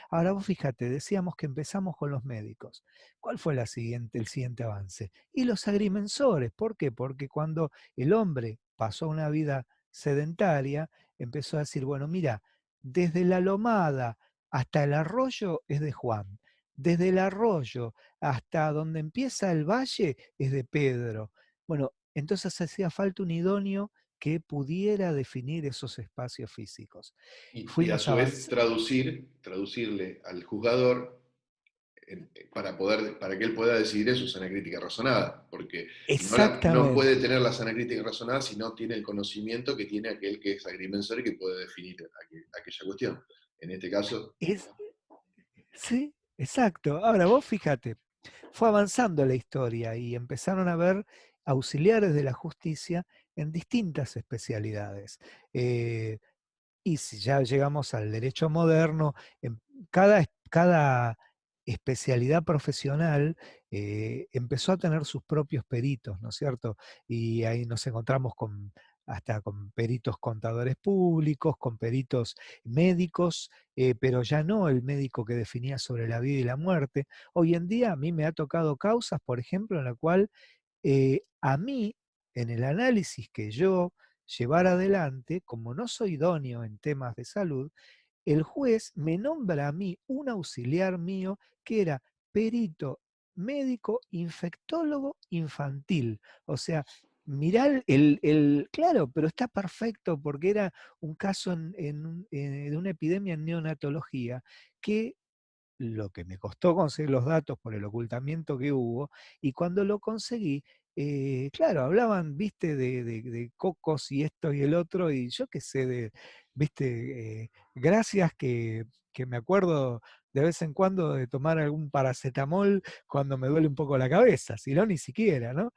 Ahora vos fíjate, decíamos que empezamos con los médicos. ¿Cuál fue el siguiente avance? Y los agrimensores. ¿Por qué? Porque cuando el hombre pasó una vida sedentaria, empezó a decir, bueno, mira, desde la lomada hasta el arroyo es de Juan. Desde el arroyo hasta donde empieza el valle es de Pedro. Bueno, entonces hacía falta un idóneo que pudiera definir esos espacios físicos. Y a Fuimos su vez avanzando. traducirle al juzgador para que él pueda decidir en su sana crítica razonada, porque no puede Exactamente. tener la sana crítica razonada si no tiene el conocimiento que tiene aquel que es agrimensor y que puede definir aquella cuestión. En este caso, Es, sí, exacto. Ahora vos fíjate, fue avanzando la historia y empezaron a haber auxiliares de la justicia en distintas especialidades. Eh, y si ya llegamos al derecho moderno, en cada especialidad profesional empezó a tener sus propios peritos, ¿no es cierto? Y ahí nos encontramos hasta con peritos contadores públicos, con peritos médicos, pero ya no el médico que definía sobre la vida y la muerte. Hoy en día a mí me ha tocado causas, por ejemplo, en la cual a mí, en el análisis que yo llevara adelante, como no soy idóneo en temas de salud, el juez me nombra a mí un auxiliar mío que era perito médico infectólogo infantil. O sea, mirá claro, pero está perfecto porque era un caso de una epidemia en neonatología que lo que me costó conseguir los datos por el ocultamiento que hubo, y cuando lo conseguí, claro, hablaban, viste, de cocos y esto y el otro, y yo qué sé, viste, gracias que me acuerdo de vez en cuando de tomar algún paracetamol cuando me duele un poco la cabeza, si no, ni siquiera, ¿no?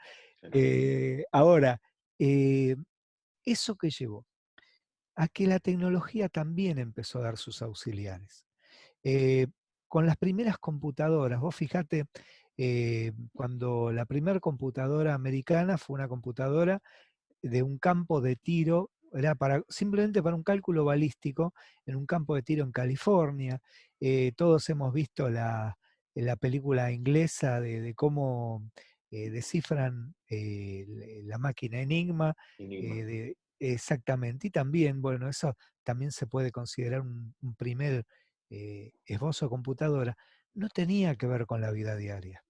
Ahora, eh, ¿eso que llevó? A que la tecnología también empezó a dar sus auxiliares. Eh, con las primeras computadoras, vos fijate, cuando la primera computadora americana fue una computadora de un campo de tiro, era simplemente para un cálculo balístico en un campo de tiro en California. Todos hemos visto la película inglesa de cómo descifran la máquina Enigma. enigma. Exactamente, y también, bueno, eso también se puede considerar un primer esbozo de computadora. No tenía que ver con la vida diaria.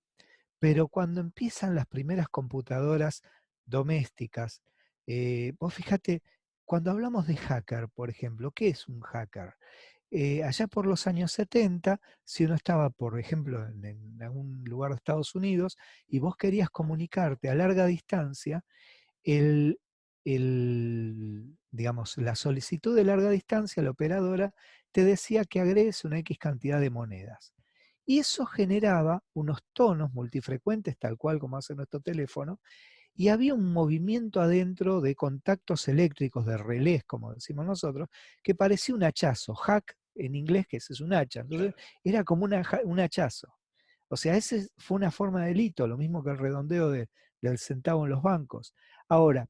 Pero cuando empiezan las primeras computadoras domésticas, vos fíjate, cuando hablamos de hacker, por ejemplo, ¿qué es un hacker? Allá por los años 70, si uno estaba, por ejemplo, en algún lugar de Estados Unidos y vos querías comunicarte a larga distancia, el, digamos, la solicitud de larga distancia, la operadora te decía que agregues una X cantidad de monedas. Y eso generaba unos tonos multifrecuentes, tal cual como hace nuestro teléfono, y había un movimiento adentro de contactos eléctricos, de relés, como decimos nosotros, que parecía un hachazo, hack en inglés, que ese es un hacha. Entonces Claro. era como un hachazo. O sea, ese fue una forma de delito, lo mismo que el redondeo del centavo en los bancos. Ahora,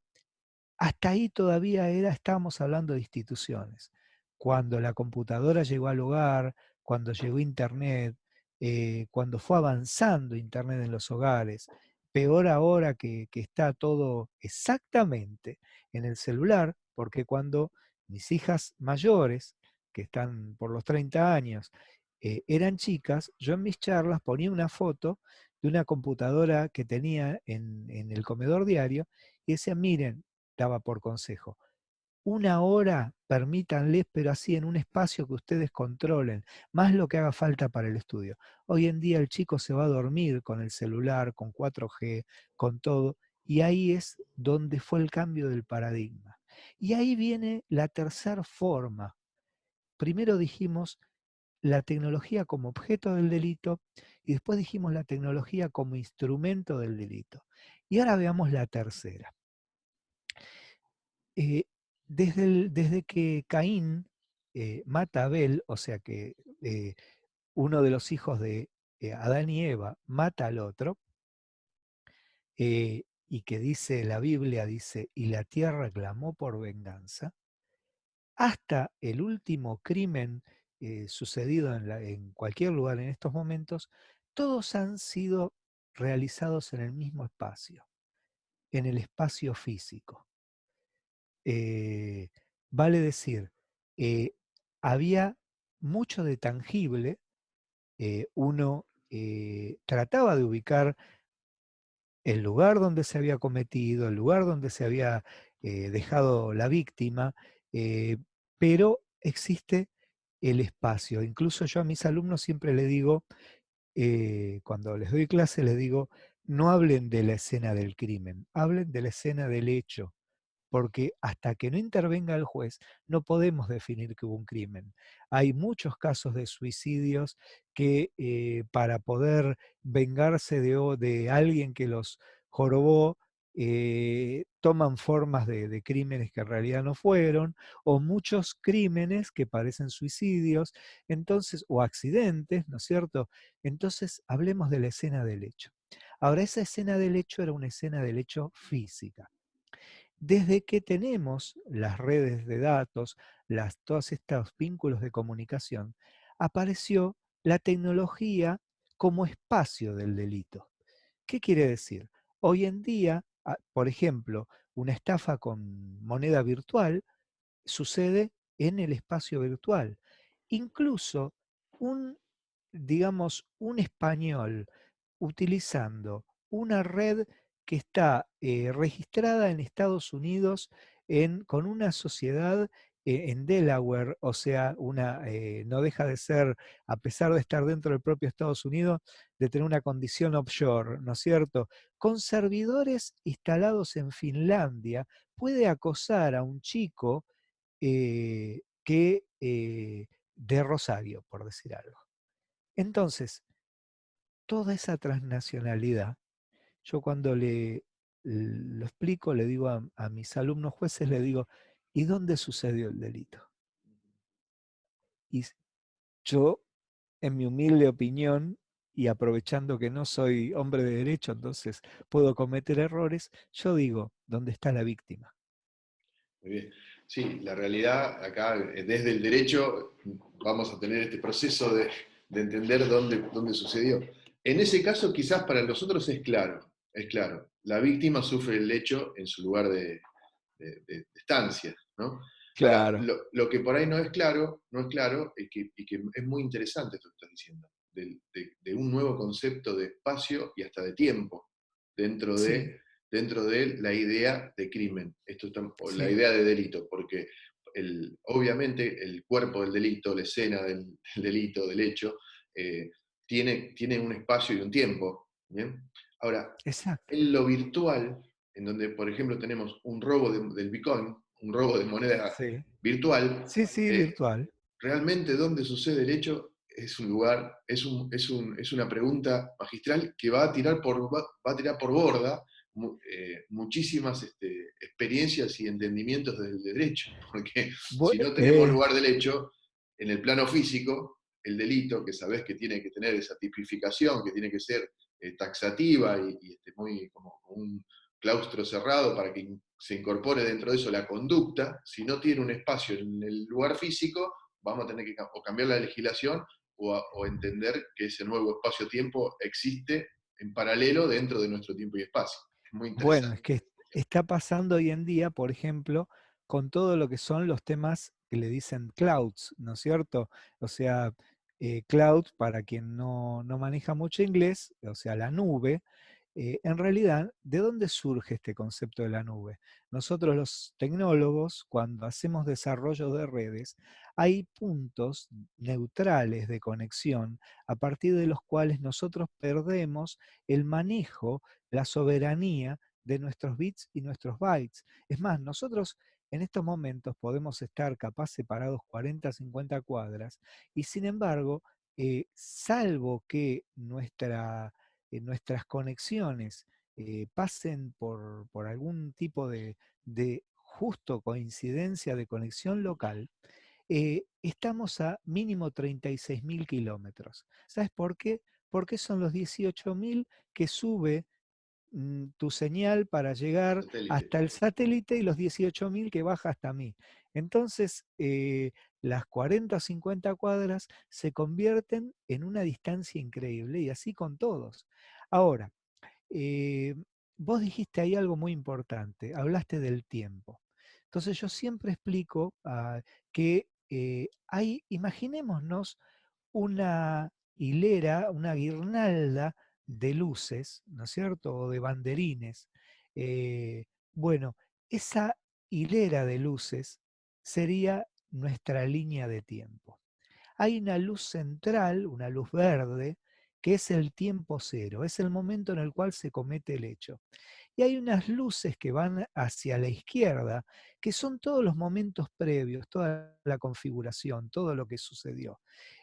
hasta ahí todavía estábamos hablando de instituciones. cuando la computadora llegó al hogar, cuando llegó Internet, cuando fue avanzando Internet en los hogares, peor ahora que está todo exactamente en el celular, porque cuando mis hijas mayores, que están por los 30 años, eran chicas, yo en mis charlas ponía una foto de una computadora que tenía en el comedor diario y decía, miren, daba por consejo, 1 hora, permítanles, pero así en un espacio que ustedes controlen, más lo que haga falta para el estudio. Hoy en día el chico se va a dormir con el celular, con 4G, con todo, y ahí es donde fue el cambio del paradigma. Y ahí viene la tercera forma. Primero dijimos la tecnología como objeto del delito y después dijimos la tecnología como instrumento del delito. Y ahora veamos la tercera. Eh, desde que Caín mata a Abel, o sea que uno de los hijos de Adán y Eva mata al otro, y que dice la Biblia, dice, y la tierra clamó por venganza, hasta el último crimen sucedido en cualquier lugar en estos momentos, todos han sido realizados en el mismo espacio, en el espacio físico. Eh, vale decir, eh, había mucho de tangible, uno trataba de ubicar el lugar donde se había cometido, el lugar donde se había dejado la víctima, eh, pero existe el espacio. Incluso yo a mis alumnos siempre les digo, cuando les doy clase, les digo, no hablen de la escena del crimen, hablen de la escena del hecho, porque hasta que no intervenga el juez no podemos definir que hubo un crimen. Hay muchos casos de suicidios que para poder vengarse de alguien que los jorobó, toman formas de crímenes que en realidad no fueron, o muchos crímenes que parecen suicidios, entonces, o accidentes, ¿no es cierto? Entonces, hablemos de la escena del hecho. Ahora, esa escena del hecho era una escena del hecho física. Desde que tenemos las redes de datos, todos estos vínculos de comunicación, apareció la tecnología como espacio del delito. ¿Qué quiere decir? Hoy en día, por ejemplo, una estafa con moneda virtual sucede en el espacio virtual. Incluso un, digamos, un español utilizando una red que está registrada en Estados Unidos con una sociedad en Delaware, o sea, no deja de ser, a pesar de estar dentro del propio Estados Unidos, de tener una condición offshore, ¿no es cierto? Con servidores instalados en Finlandia, puede acosar a un chico de Rosario, por decir algo. Entonces, toda esa transnacionalidad, yo cuando lo explico, le digo a mis alumnos jueces, le digo, ¿y dónde sucedió el delito? Y yo, en mi humilde opinión, y aprovechando que no soy hombre de derecho, entonces puedo cometer errores, yo digo, ¿dónde está la víctima? Muy bien. Sí, la realidad acá, desde el derecho, vamos a tener este proceso de entender dónde sucedió. En ese caso, quizás para nosotros es claro, es claro. La víctima sufre el hecho en su lugar de estancia, ¿no? Ahora, Claro, lo que por ahí no es claro, y que es muy interesante esto que estás diciendo, de un nuevo concepto de espacio y hasta de tiempo dentro sí, dentro de la idea de crimen, o la sí, idea de delito, porque obviamente el cuerpo del delito, la escena del delito, del hecho, tiene un espacio y un tiempo. ¿Bien? Ahora, exacto, en lo virtual, en donde, por ejemplo, tenemos un robo del Bitcoin, un robo de moneda sí, virtual, sí, sí, eh, virtual, realmente dónde sucede el hecho es un lugar, es una pregunta magistral que va a tirar por borda muchísimas experiencias y entendimientos del derecho, porque Bu- si no tenemos eh, lugar del hecho, en el plano físico, el delito, que sabés que tiene que tener esa tipificación, que tiene que ser taxativa y muy como un claustro cerrado para que se incorpore dentro de eso la conducta, si no tiene un espacio en el lugar físico, vamos a tener que o cambiar la legislación o entender que ese nuevo espacio-tiempo existe en paralelo dentro de nuestro tiempo y espacio. Es muy Bueno, es interesante. que está pasando hoy en día, por ejemplo, con todo lo que son los temas que le dicen clouds, ¿no es cierto? O sea, cloud, para quien no maneja mucho inglés, o sea, la nube, en realidad, ¿de dónde surge este concepto de la nube? Nosotros los tecnólogos, cuando hacemos desarrollo de redes, hay puntos neutrales de conexión a partir de los cuales nosotros perdemos el manejo, la soberanía de nuestros bits y nuestros bytes. Es más, nosotros en estos momentos podemos estar capaz separados 40, 50 cuadras y sin embargo, salvo que nuestras conexiones pasen por algún tipo de justo coincidencia de conexión local, estamos a mínimo 36.000 kilómetros. ¿Sabes por qué? Porque son los 18.000 que sube tu señal para llegar Satélite. hasta el satélite y los 18.000 que baja hasta mí. Entonces, las 40 o 50 cuadras se convierten en una distancia increíble y así con todos. Ahora, eh, vos dijiste ahí algo muy importante, hablaste del tiempo. Entonces yo siempre explico que imaginémonos una hilera, una guirnalda de luces, ¿no es cierto? O de banderines. Eh, bueno, esa hilera de luces sería nuestra línea de tiempo. Hay una luz central, una luz verde, que es el tiempo cero, es el momento en el cual se comete el hecho. Y hay unas luces que van hacia la izquierda, que son todos los momentos previos, toda la configuración, todo lo que sucedió.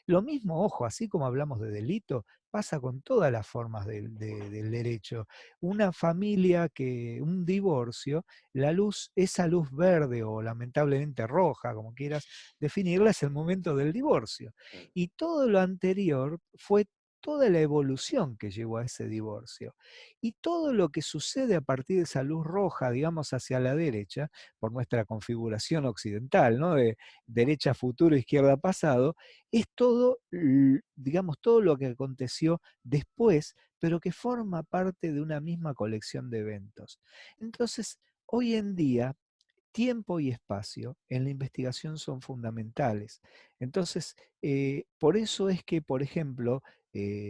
Lo mismo, ojo, así como hablamos de delito, pasa con todas las formas del derecho. Una familia un divorcio, esa luz verde o lamentablemente roja, como quieras definirla, es el momento del divorcio. Y todo lo anterior fue toda la evolución que llevó a ese divorcio. Y todo lo que sucede a partir de esa luz roja, digamos, hacia la derecha, por nuestra configuración occidental, ¿no? De derecha futuro, izquierda pasado, es todo, digamos, todo lo que aconteció después, pero que forma parte de una misma colección de eventos. Entonces, hoy en día, tiempo y espacio en la investigación son fundamentales. Entonces, por eso es que, por ejemplo,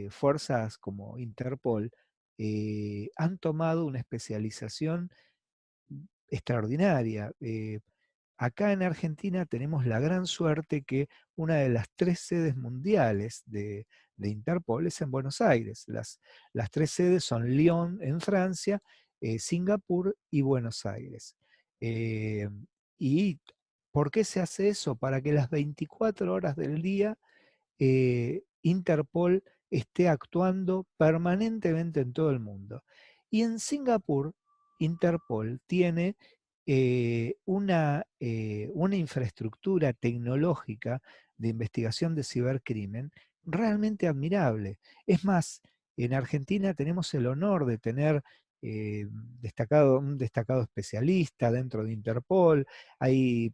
fuerzas como Interpol han tomado una especialización extraordinaria. Acá en Argentina tenemos la gran suerte que una de las 3 sedes mundiales de Interpol es en Buenos Aires. Las 3 sedes son Lyon en Francia, Singapur y Buenos Aires. Eh, ¿Y por qué se hace eso? Para que las 24 horas del día Interpol esté actuando permanentemente en todo el mundo. Y en Singapur, Interpol tiene una infraestructura tecnológica de investigación de cibercrimen realmente admirable. Es más, en Argentina tenemos el honor de tener un destacado especialista dentro de Interpol, hay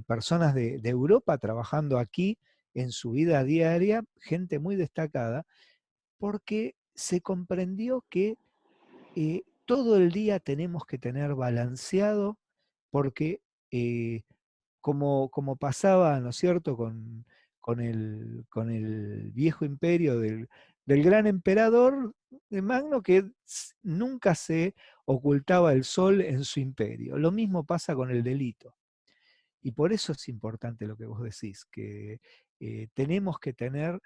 personas de Europa trabajando aquí en su vida diaria, gente muy destacada, porque se comprendió que todo el día tenemos que tener balanceado, porque como pasaba, ¿no es cierto?, con el viejo imperio del gran emperador de Magno, que nunca se ocultaba el sol en su imperio. Lo mismo pasa con el delito. Y por eso es importante lo que vos decís, que tenemos que tener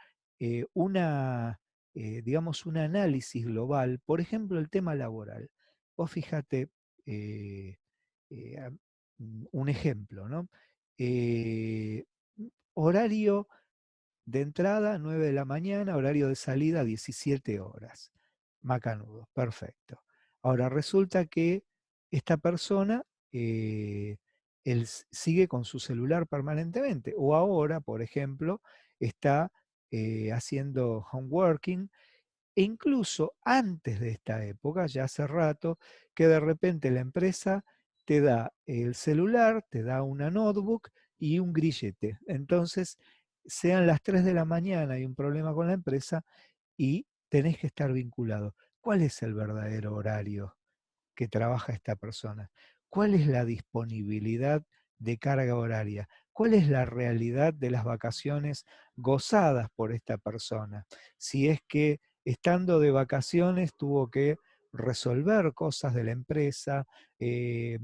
digamos, un análisis global, por ejemplo, el tema laboral. Vos fíjate, eh, eh, a- un ejemplo, ¿no? Eh, Horario de entrada, 9 de la mañana, horario de salida, 17 horas. Macanudo, perfecto. Ahora resulta que esta persona, eh, sigue con su celular permanentemente, o ahora, por ejemplo, está haciendo homeworking E incluso antes de esta época, ya hace rato, que de repente la empresa te da el celular, te da una notebook y un grillete. Entonces, sean las 3 de la mañana y un problema con la empresa y tenés que estar vinculado. ¿Cuál es el verdadero horario que trabaja esta persona? ¿Cuál es la disponibilidad de carga horaria? ¿Cuál es la realidad de las vacaciones gozadas por esta persona? Si es que estando de vacaciones tuvo que resolver cosas de la empresa, eh,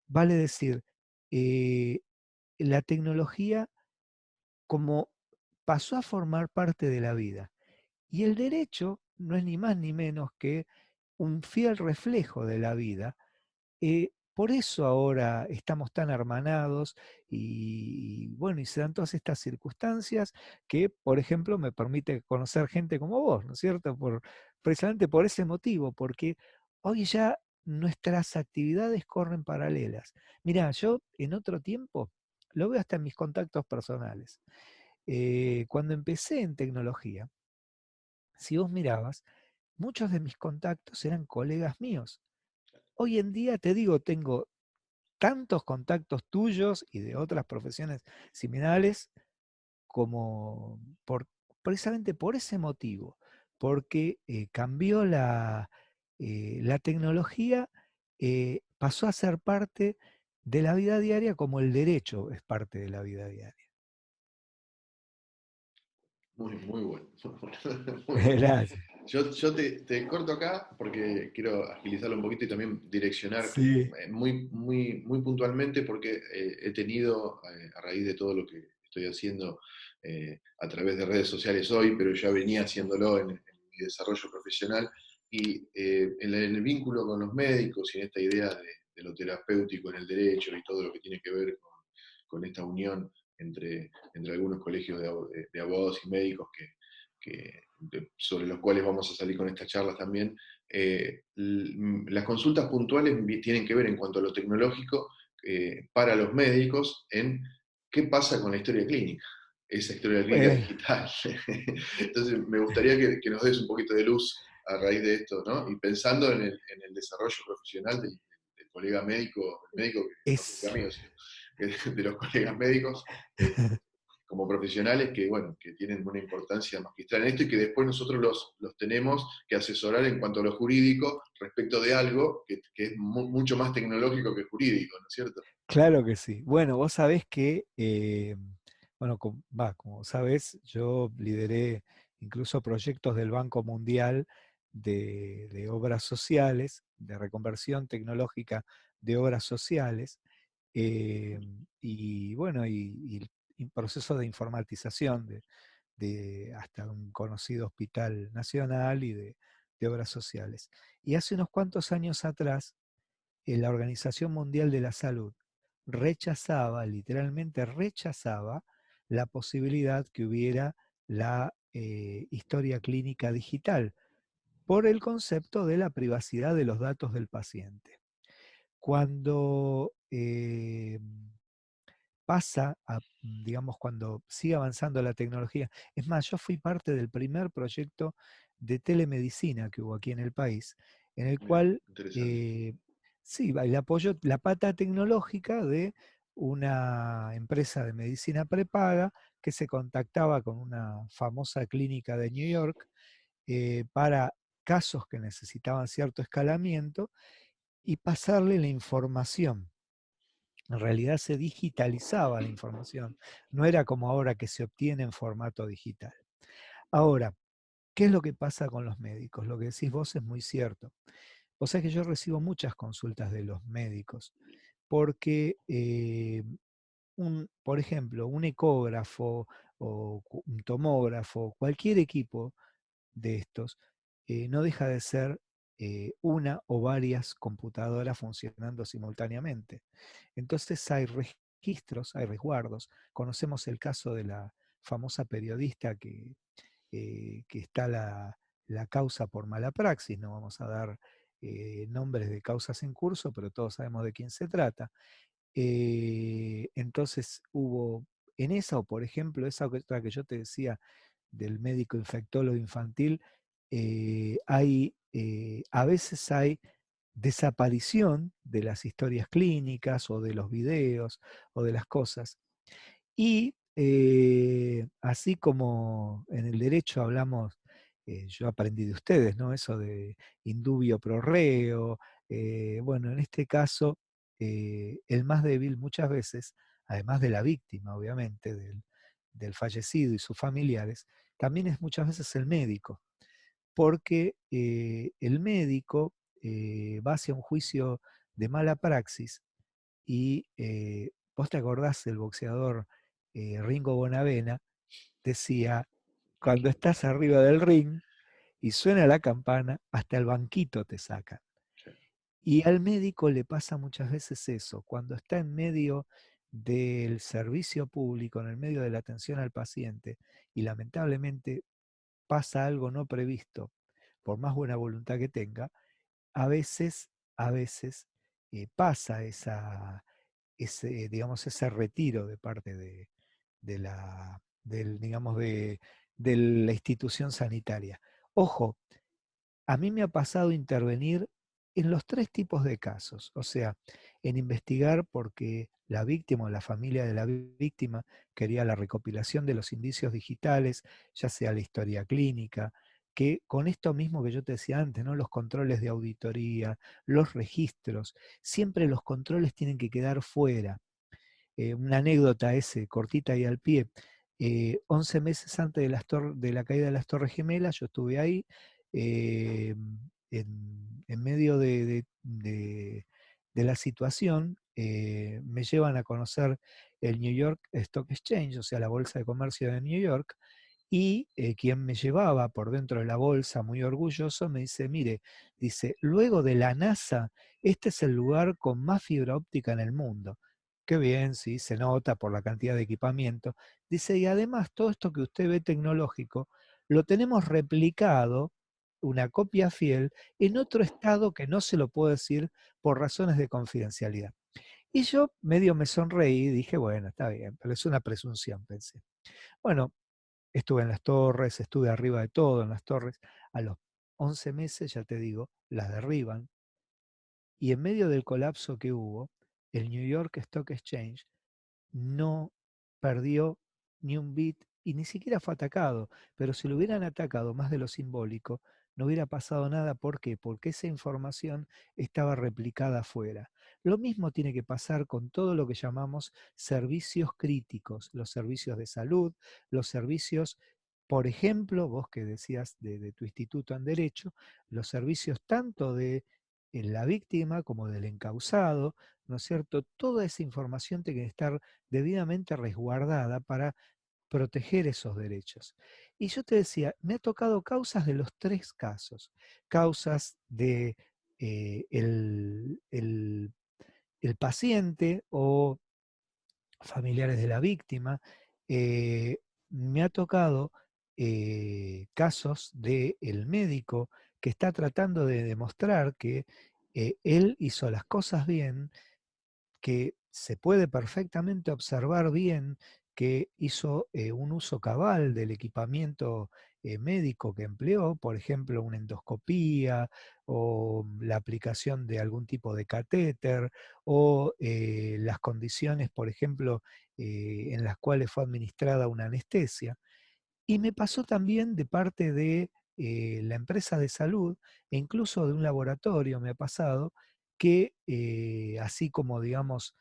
vale decir, eh, la tecnología como pasó a formar parte de la vida. Y el derecho no es ni más ni menos que un fiel reflejo de la vida. Por eso ahora estamos tan hermanados bueno, y se dan todas estas circunstancias que, por ejemplo, me permite conocer gente como vos, ¿no es cierto? Precisamente por ese motivo, porque hoy ya nuestras actividades corren paralelas. Mirá, yo en otro tiempo, lo veo hasta en mis contactos personales, cuando empecé en tecnología, si vos mirabas, muchos de mis contactos eran colegas míos. Hoy en día, te digo, tengo tantos contactos tuyos y de otras profesiones similares como precisamente por ese motivo, porque cambió la tecnología, pasó a ser parte de la vida diaria como el derecho es parte de la vida diaria. Muy bueno, muy bueno. Gracias. Yo te corto acá porque quiero agilizarlo un poquito y también direccionar Sí, muy puntualmente porque he tenido, a raíz de todo lo que estoy haciendo a través de redes sociales hoy, pero ya venía haciéndolo en mi desarrollo profesional y en el vínculo con los médicos y en esta idea de lo terapéutico en el derecho y todo lo que tiene que ver con esta unión entre algunos colegios de abogados y médicos sobre los cuales vamos a salir con estas charlas también. Las consultas puntuales tienen que ver en cuanto a lo tecnológico para los médicos en qué pasa con la historia clínica, esa historia clínica bueno, digital. Entonces, me gustaría que nos des un poquito de luz a raíz de esto, ¿no? Y pensando en el desarrollo profesional del colega médico, el médico que no es es, amigo, sino de los colegas médicos, como profesionales que, bueno, que tienen una importancia magistral en esto y que después nosotros los tenemos que asesorar en cuanto a lo jurídico respecto de algo que es mucho más tecnológico que jurídico, ¿no es cierto? claro que sí. Bueno, vos sabés que, bueno, como sabés, yo lideré incluso proyectos del Banco Mundial de obras sociales, de reconversión tecnológica de obras sociales, eh, y bueno, y proceso de informatización de hasta un conocido hospital nacional y de obras sociales. Y hace unos cuantos años atrás, la Organización Mundial de la Salud rechazaba, literalmente rechazaba, la posibilidad que hubiera la historia clínica digital por el concepto de la privacidad de los datos del paciente. Cuando digamos, cuando sigue avanzando la tecnología, es más, yo fui parte del primer proyecto de telemedicina que hubo aquí en el país, en el Mira, cual interesante. eh, sí, el apoyo, la pata tecnológica de una empresa de medicina prepaga que se contactaba con una famosa clínica de New York para casos que necesitaban cierto escalamiento y pasarle la información. En realidad se digitalizaba la información, no era como ahora que se obtiene en formato digital. Ahora, ¿qué es lo que pasa con los médicos? Lo que decís vos es muy cierto. O sea que yo recibo muchas consultas de los médicos, porque, por ejemplo, un ecógrafo o un tomógrafo, cualquier equipo de estos, no deja de ser una o varias computadoras funcionando simultáneamente. Entonces hay registros, hay resguardos. Conocemos el caso de la famosa periodista que está la causa por mala praxis, no vamos a dar nombres de causas en curso, pero todos sabemos de quién se trata. Entonces hubo en esa, o por ejemplo, esa otra que yo te decía del médico infectólogo infantil, a veces hay desaparición de las historias clínicas o de los videos o de las cosas. Y así como en el derecho hablamos, yo aprendí de ustedes, ¿no? Eso de indubio pro reo. Bueno, en este caso, el más débil muchas veces, además de la víctima, obviamente, del fallecido y sus familiares, también es muchas veces el médico, porque el médico va hacia un juicio de mala praxis y vos te acordás del boxeador Ringo Bonavena, decía, cuando estás arriba del ring y suena la campana, hasta el banquito te sacan. Sí. Y al médico le pasa muchas veces eso, cuando está en medio del servicio público, en el medio de la atención al paciente, y lamentablemente pasa algo no previsto, por más buena voluntad que tenga, a veces pasa digamos, ese retiro de parte de la, del, digamos, de la institución sanitaria. Ojo, a mí me ha pasado intervenir en los tres tipos de casos, o sea, en investigar porque la víctima o la familia de la víctima quería la recopilación de los indicios digitales, ya sea la historia clínica, que con esto mismo que yo te decía antes, ¿no? Los controles de auditoría, los registros, siempre los controles tienen que quedar fuera. Una anécdota ese, cortita y al pie. 11 meses antes de la caída de las Torres Gemelas, yo estuve ahí, eh, en medio de la situación, me llevan a conocer el New York Stock Exchange, o sea, la Bolsa de Comercio de New York, y quien me llevaba por dentro de la bolsa, muy orgulloso, me dice, mire, dice, luego de la NASA, este es el lugar con más fibra óptica en el mundo. Qué bien, sí, se nota por la cantidad de equipamiento. Dice, y además todo esto que usted ve tecnológico, lo tenemos replicado, una copia fiel, en otro estado que no se lo puedo decir por razones de confidencialidad. Y yo medio me sonreí y dije, bueno, está bien, pero es una presunción, pensé. Bueno, estuve en las torres, estuve arriba de todo en las torres. A los 11 meses, ya te digo, las derriban. Y en medio del colapso que hubo, el New York Stock Exchange no perdió ni un bit y ni siquiera fue atacado. Pero si lo hubieran atacado más de lo simbólico, no hubiera pasado nada. ¿Por qué? Porque esa información estaba replicada afuera. Lo mismo tiene que pasar con todo lo que llamamos servicios críticos, los servicios de salud, los servicios, por ejemplo, vos que decías de tu instituto en Derecho, los servicios tanto de la víctima como del encausado, ¿no es cierto? Toda esa información tiene que estar debidamente resguardada para proteger esos derechos. Y yo te decía, me ha tocado causas de los tres casos, causas de el paciente o familiares de la víctima, eh, me ha tocado casos del médico que está tratando de demostrar que él hizo las cosas bien, que se puede perfectamente observar bien que hizo un uso cabal del equipamiento médico que empleó, por ejemplo, una endoscopía o la aplicación de algún tipo de catéter o las condiciones, por ejemplo, en las cuales fue administrada una anestesia. Y me pasó también de parte de la empresa de salud e incluso de un laboratorio, me ha pasado, que así como, digamos,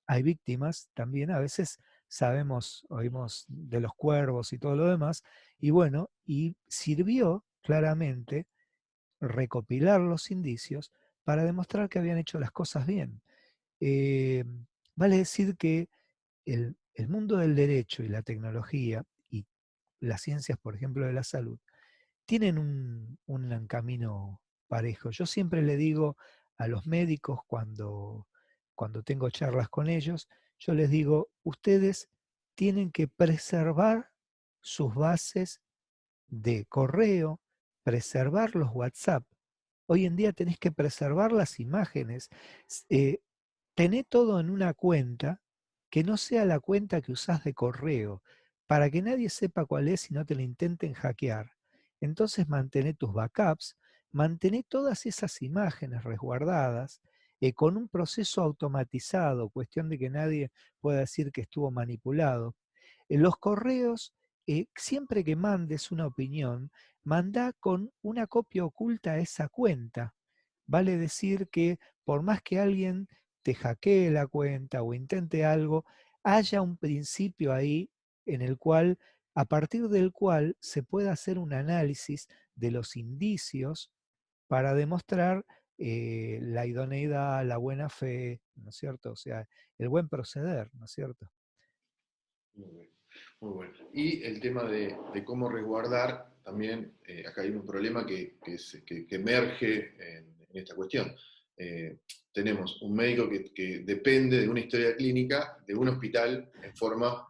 hay víctimas, también a veces sabemos, oímos de los cuervos y todo lo demás, y bueno, y sirvió claramente recopilar los indicios para demostrar que habían hecho las cosas bien. Eh, vale decir que el mundo del derecho y la tecnología y las ciencias, por ejemplo, de la salud, tienen un camino parejo. Yo siempre le digo a los médicos cuando tengo charlas con ellos, yo les digo, ustedes tienen que preservar sus bases de correo, preservar los WhatsApp. Hoy en día tenés que preservar las imágenes. Tené todo en una cuenta que no sea la cuenta que usás de correo, para que nadie sepa cuál es y no te la intenten hackear. Entonces mantené tus backups, mantené todas esas imágenes resguardadas con un proceso automatizado, cuestión de que nadie pueda decir que estuvo manipulado. En los correos, siempre que mandes una opinión, manda con una copia oculta a esa cuenta. Vale decir que por más que alguien te hackee la cuenta o intente algo, haya un principio ahí en el cual, a partir del cual se pueda hacer un análisis de los indicios para demostrar la idoneidad, la buena fe, ¿no es cierto? O sea, el buen proceder, ¿no es cierto? Muy bueno, muy bueno. Y el tema de cómo resguardar, también acá hay un problema que emerge en esta cuestión. Tenemos un médico que depende de una historia clínica de un hospital en forma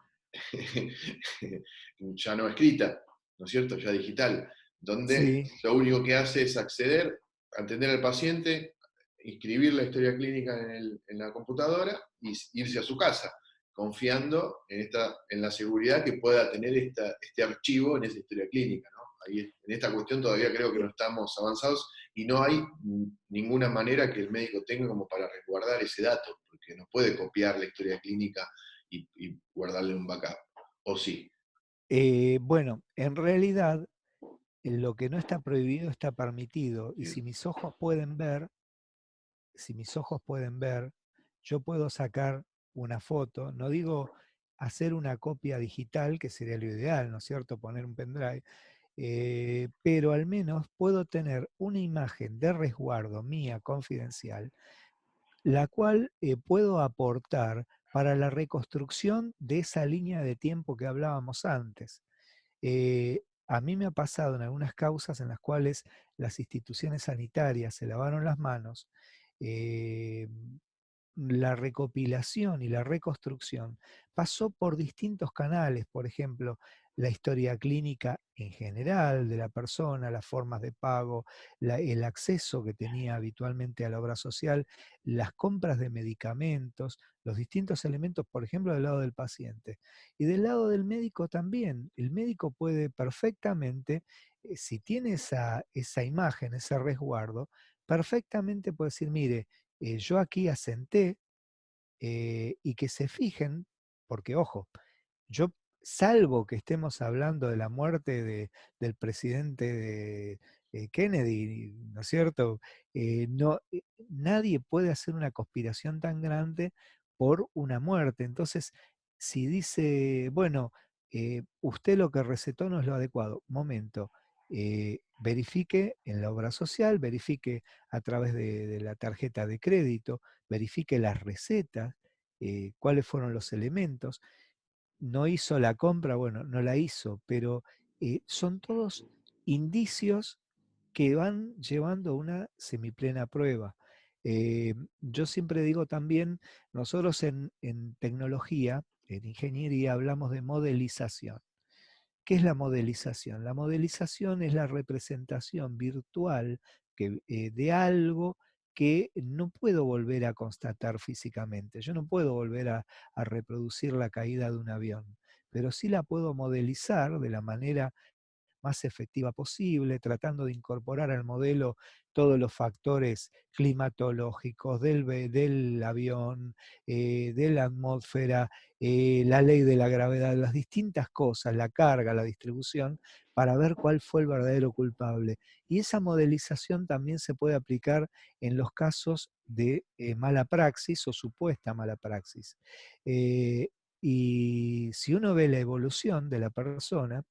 ya no escrita, ¿no es cierto? Ya digital, donde Sí, lo único que hace es acceder, atender al paciente, inscribir la historia clínica en la computadora y irse a su casa, confiando en la seguridad que pueda tener este archivo en esa historia clínica. ¿No? Ahí, en esta cuestión todavía creo que no estamos avanzados y no hay ninguna manera que el médico tenga como para resguardar ese dato, porque no puede copiar la historia clínica y guardarle un backup. ¿O sí? bueno, en realidad lo que no está prohibido está permitido y Bien. si mis ojos pueden ver, yo puedo sacar una foto, no digo hacer una copia digital, que sería lo ideal, ¿no es cierto? Poner un pendrive, pero al menos puedo tener una imagen de resguardo mía confidencial, la cual puedo aportar para la reconstrucción de esa línea de tiempo que hablábamos antes. A mí me ha pasado en algunas causas en las cuales las instituciones sanitarias se lavaron las manos, eh, la recopilación y la reconstrucción pasó por distintos canales, por ejemplo, la historia clínica en general de la persona, las formas de pago, el acceso que tenía habitualmente a la obra social, las compras de medicamentos, los distintos elementos, por ejemplo, del lado del paciente. Y del lado del médico también. El médico puede perfectamente, si tiene esa imagen, ese resguardo, perfectamente puede decir, mire, yo aquí asenté y que se fijen, porque ojo, yo, salvo que estemos hablando de la muerte del presidente Kennedy, ¿no es cierto? No, nadie puede hacer una conspiración tan grande por una muerte. Entonces, si dice, bueno, usted lo que recetó no es lo adecuado, momento, verifique en la obra social, verifique a través de la tarjeta de crédito, verifique las recetas, cuáles fueron los elementos. No hizo la compra, bueno, no la hizo, pero son todos indicios que van llevando a una semiplena prueba. Yo siempre digo también, nosotros en tecnología, en ingeniería, hablamos de modelización. ¿Qué es la modelización? La modelización es la representación virtual de algo que no puedo volver a constatar físicamente. Yo no puedo volver a reproducir la caída de un avión, pero sí la puedo modelizar de la manera más efectiva posible, tratando de incorporar al modelo todos los factores climatológicos del avión, de la atmósfera, la ley de la gravedad, las distintas cosas, la carga, la distribución, para ver cuál fue el verdadero culpable. Y esa modelización también se puede aplicar en los casos de mala praxis o supuesta mala praxis. Eh, y si uno ve la evolución de la persona,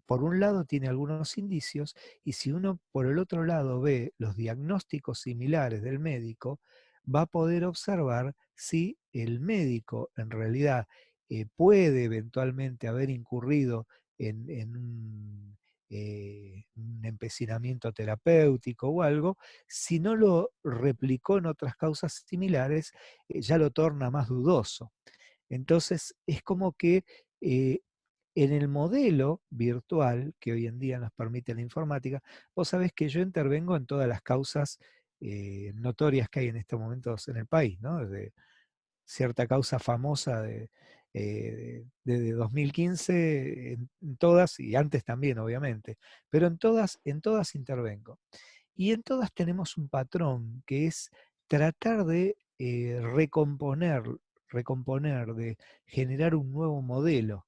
por un lado tiene algunos indicios y si uno por el otro lado ve los diagnósticos similares del médico, va a poder observar si el médico en realidad puede eventualmente haber incurrido en un empecinamiento terapéutico o algo. Si no lo replicó en otras causas similares, ya lo torna más dudoso. Entonces es como que eh, en el modelo virtual que hoy en día nos permite la informática, vos sabés que yo intervengo en todas las causas notorias que hay en estos momentos en el país, ¿no? Desde cierta causa famosa desde 2015 en todas, y antes también obviamente, pero en todas intervengo. Y en todas tenemos un patrón que es tratar de recomponer, de generar un nuevo modelo.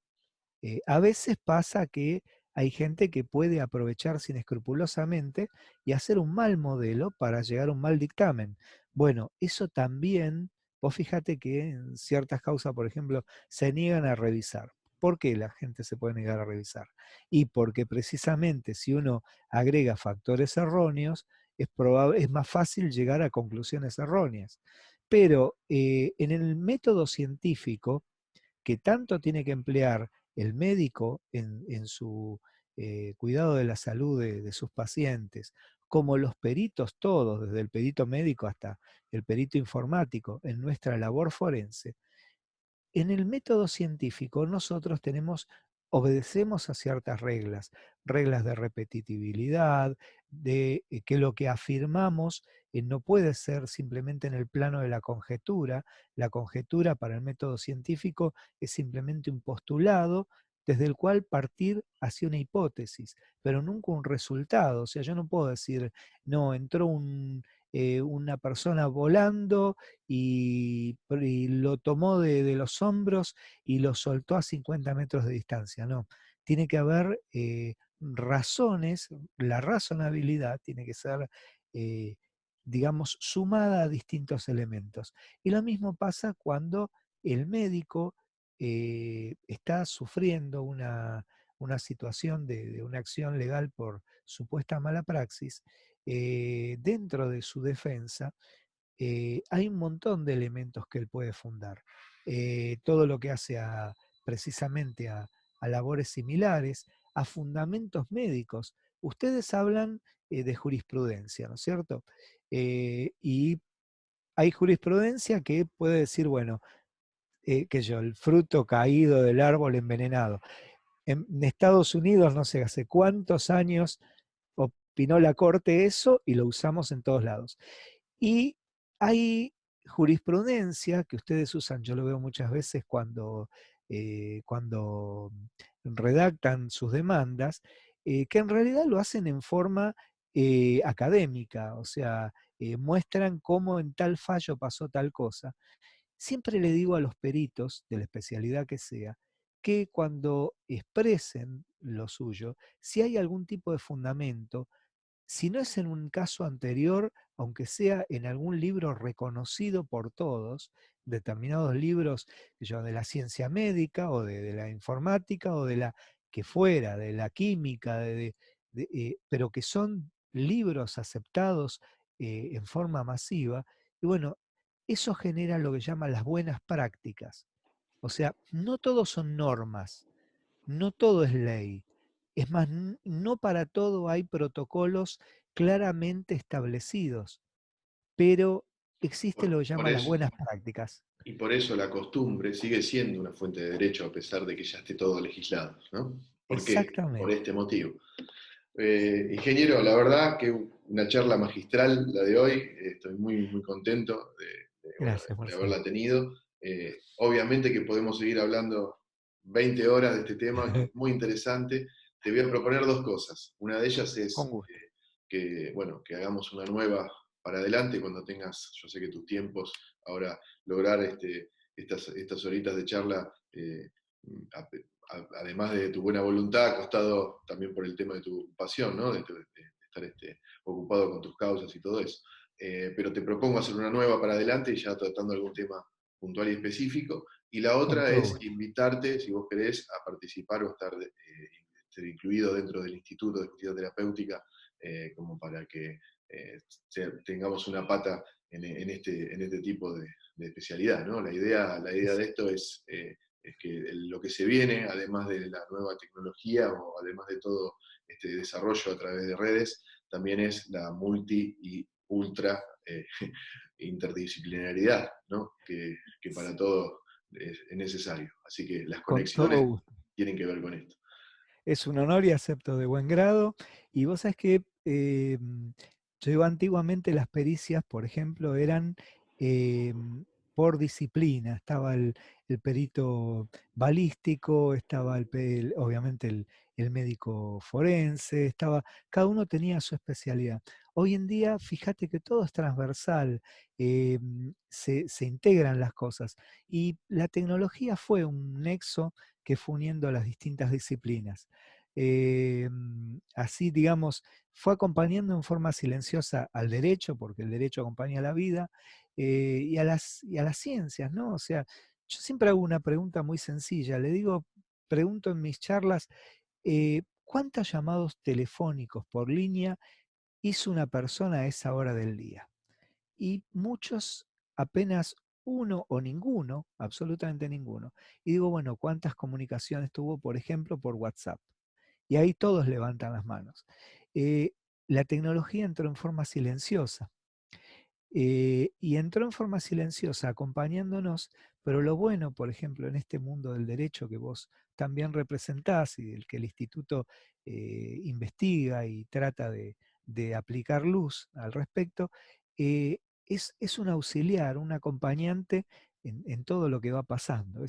A veces pasa que hay gente que puede aprovecharse inescrupulosamente y hacer un mal modelo para llegar a un mal dictamen. Bueno, eso también, vos fíjate que en ciertas causas, por ejemplo, se niegan a revisar. ¿Por qué la gente se puede negar a revisar? Y porque precisamente si uno agrega factores erróneos, es más fácil llegar a conclusiones erróneas. Pero en el método científico, que tanto tiene que emplear el médico en su cuidado de la salud de sus pacientes, como los peritos todos, desde el perito médico hasta el perito informático, en nuestra labor forense, en el método científico nosotros obedecemos a ciertas reglas, reglas de repetitividad, de que lo que afirmamos no puede ser simplemente en el plano de la conjetura. La conjetura para el método científico es simplemente un postulado desde el cual partir hacia una hipótesis, pero nunca un resultado. O sea, yo no puedo decir, no, entró una persona volando y lo tomó de los hombros y lo soltó a 50 metros de distancia. No, tiene que haber razones, la razonabilidad tiene que ser, eh, digamos, sumada a distintos elementos. Y lo mismo pasa cuando el médico está sufriendo una situación de una acción legal por supuesta mala praxis. Dentro de su defensa, hay un montón de elementos que él puede fundar. Todo lo que hace precisamente a labores similares, a fundamentos médicos. Ustedes hablan de jurisprudencia, ¿no es cierto? Y hay jurisprudencia que puede decir, bueno, que yo, el fruto caído del árbol envenenado. En Estados Unidos, no sé, hace cuántos años opinó la Corte eso y lo usamos en todos lados. Y hay jurisprudencia que ustedes usan, yo lo veo muchas veces cuando redactan sus demandas, que en realidad lo hacen en forma académica, o sea, muestran cómo en tal fallo pasó tal cosa. Siempre le digo a los peritos, de la especialidad que sea, que cuando expresen lo suyo, si hay algún tipo de fundamento, si no es en un caso anterior, aunque sea en algún libro reconocido por todos, determinados libros de la ciencia médica o de la informática o de la que fuera, de la química, pero que son libros aceptados en forma masiva, y bueno, eso genera lo que llaman las buenas prácticas. O sea, no todos son normas, no todo es ley. Es más, no para todo hay protocolos claramente establecidos, pero existe lo que Por llaman las eso, buenas prácticas. y por eso la costumbre sigue siendo una fuente de derecho a pesar de que ya esté todo legislado, ¿no? ¿Por qué? Por Exactamente. este motivo. Ingeniero, la verdad que una charla magistral la de hoy, estoy muy, muy contento bueno, Gracias, de Marcelo. haberla tenido. Obviamente que podemos seguir hablando 20 horas de este tema, que es muy interesante. Te voy a proponer dos cosas. Una de ellas Con es gusto. bueno, que hagamos una nueva para adelante cuando tengas, yo sé que tus tiempos, ahora lograr estas horitas de charla, además de tu buena voluntad, ha costado también por el tema de tu pasión, ¿no? De estar ocupado con tus causas y todo eso. Pero te propongo hacer una nueva para adelante, ya tratando algún tema puntual y específico. Y la Con otra todo es gusto. invitarte, si vos querés, a participar o estar ser incluido dentro del Instituto de Justicia Terapéutica, como para que tengamos una pata en este tipo de especialidad, ¿no? La idea Es de esto es que lo que se viene, además de la nueva tecnología o además de todo este desarrollo a través de redes, también es la multi y ultra interdisciplinaridad, ¿no? Que para todo es necesario. Así que las con todo conexiones gusto. tienen que ver con esto. Es un honor y acepto de buen grado. Y vos sabés que yo digo, antiguamente las pericias, por ejemplo, eran por disciplina. Estaba el perito balístico, estaba obviamente el médico forense, cada uno tenía su especialidad. Hoy en día, fíjate que todo es transversal, se integran las cosas y la tecnología fue un nexo que fue uniendo a las distintas disciplinas. Así, digamos, fue acompañando en forma silenciosa al derecho, porque el derecho acompaña la vida, y a las ciencias, ¿no? O sea, yo siempre hago una pregunta muy sencilla, pregunto en mis charlas, ¿cuántos llamados telefónicos por línea hizo una persona a esa hora del día? Y muchos apenas uno o ninguno, absolutamente ninguno. Y digo, bueno, ¿cuántas comunicaciones tuvo, por ejemplo, por WhatsApp? Y ahí todos levantan las manos. Eh, la tecnología entró en forma silenciosa. Y entró en forma silenciosa acompañándonos, pero lo bueno, por ejemplo, en este mundo del derecho que vos también representás y del que el instituto investiga y trata de aplicar luz al respecto, es un auxiliar, un acompañante en todo lo que va pasando.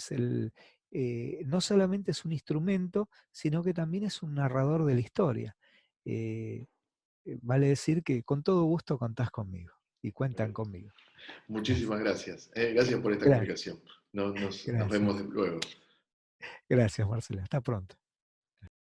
No solamente es un instrumento, sino que también es un narrador de la historia. Eh, Vale decir que con todo gusto contás conmigo y cuentan Bueno, conmigo. Gracias. muchísimas gracias. Gracias por esta Gracias, comunicación. Nos gracias. vemos luego. Gracias, Marcela. Hasta pronto.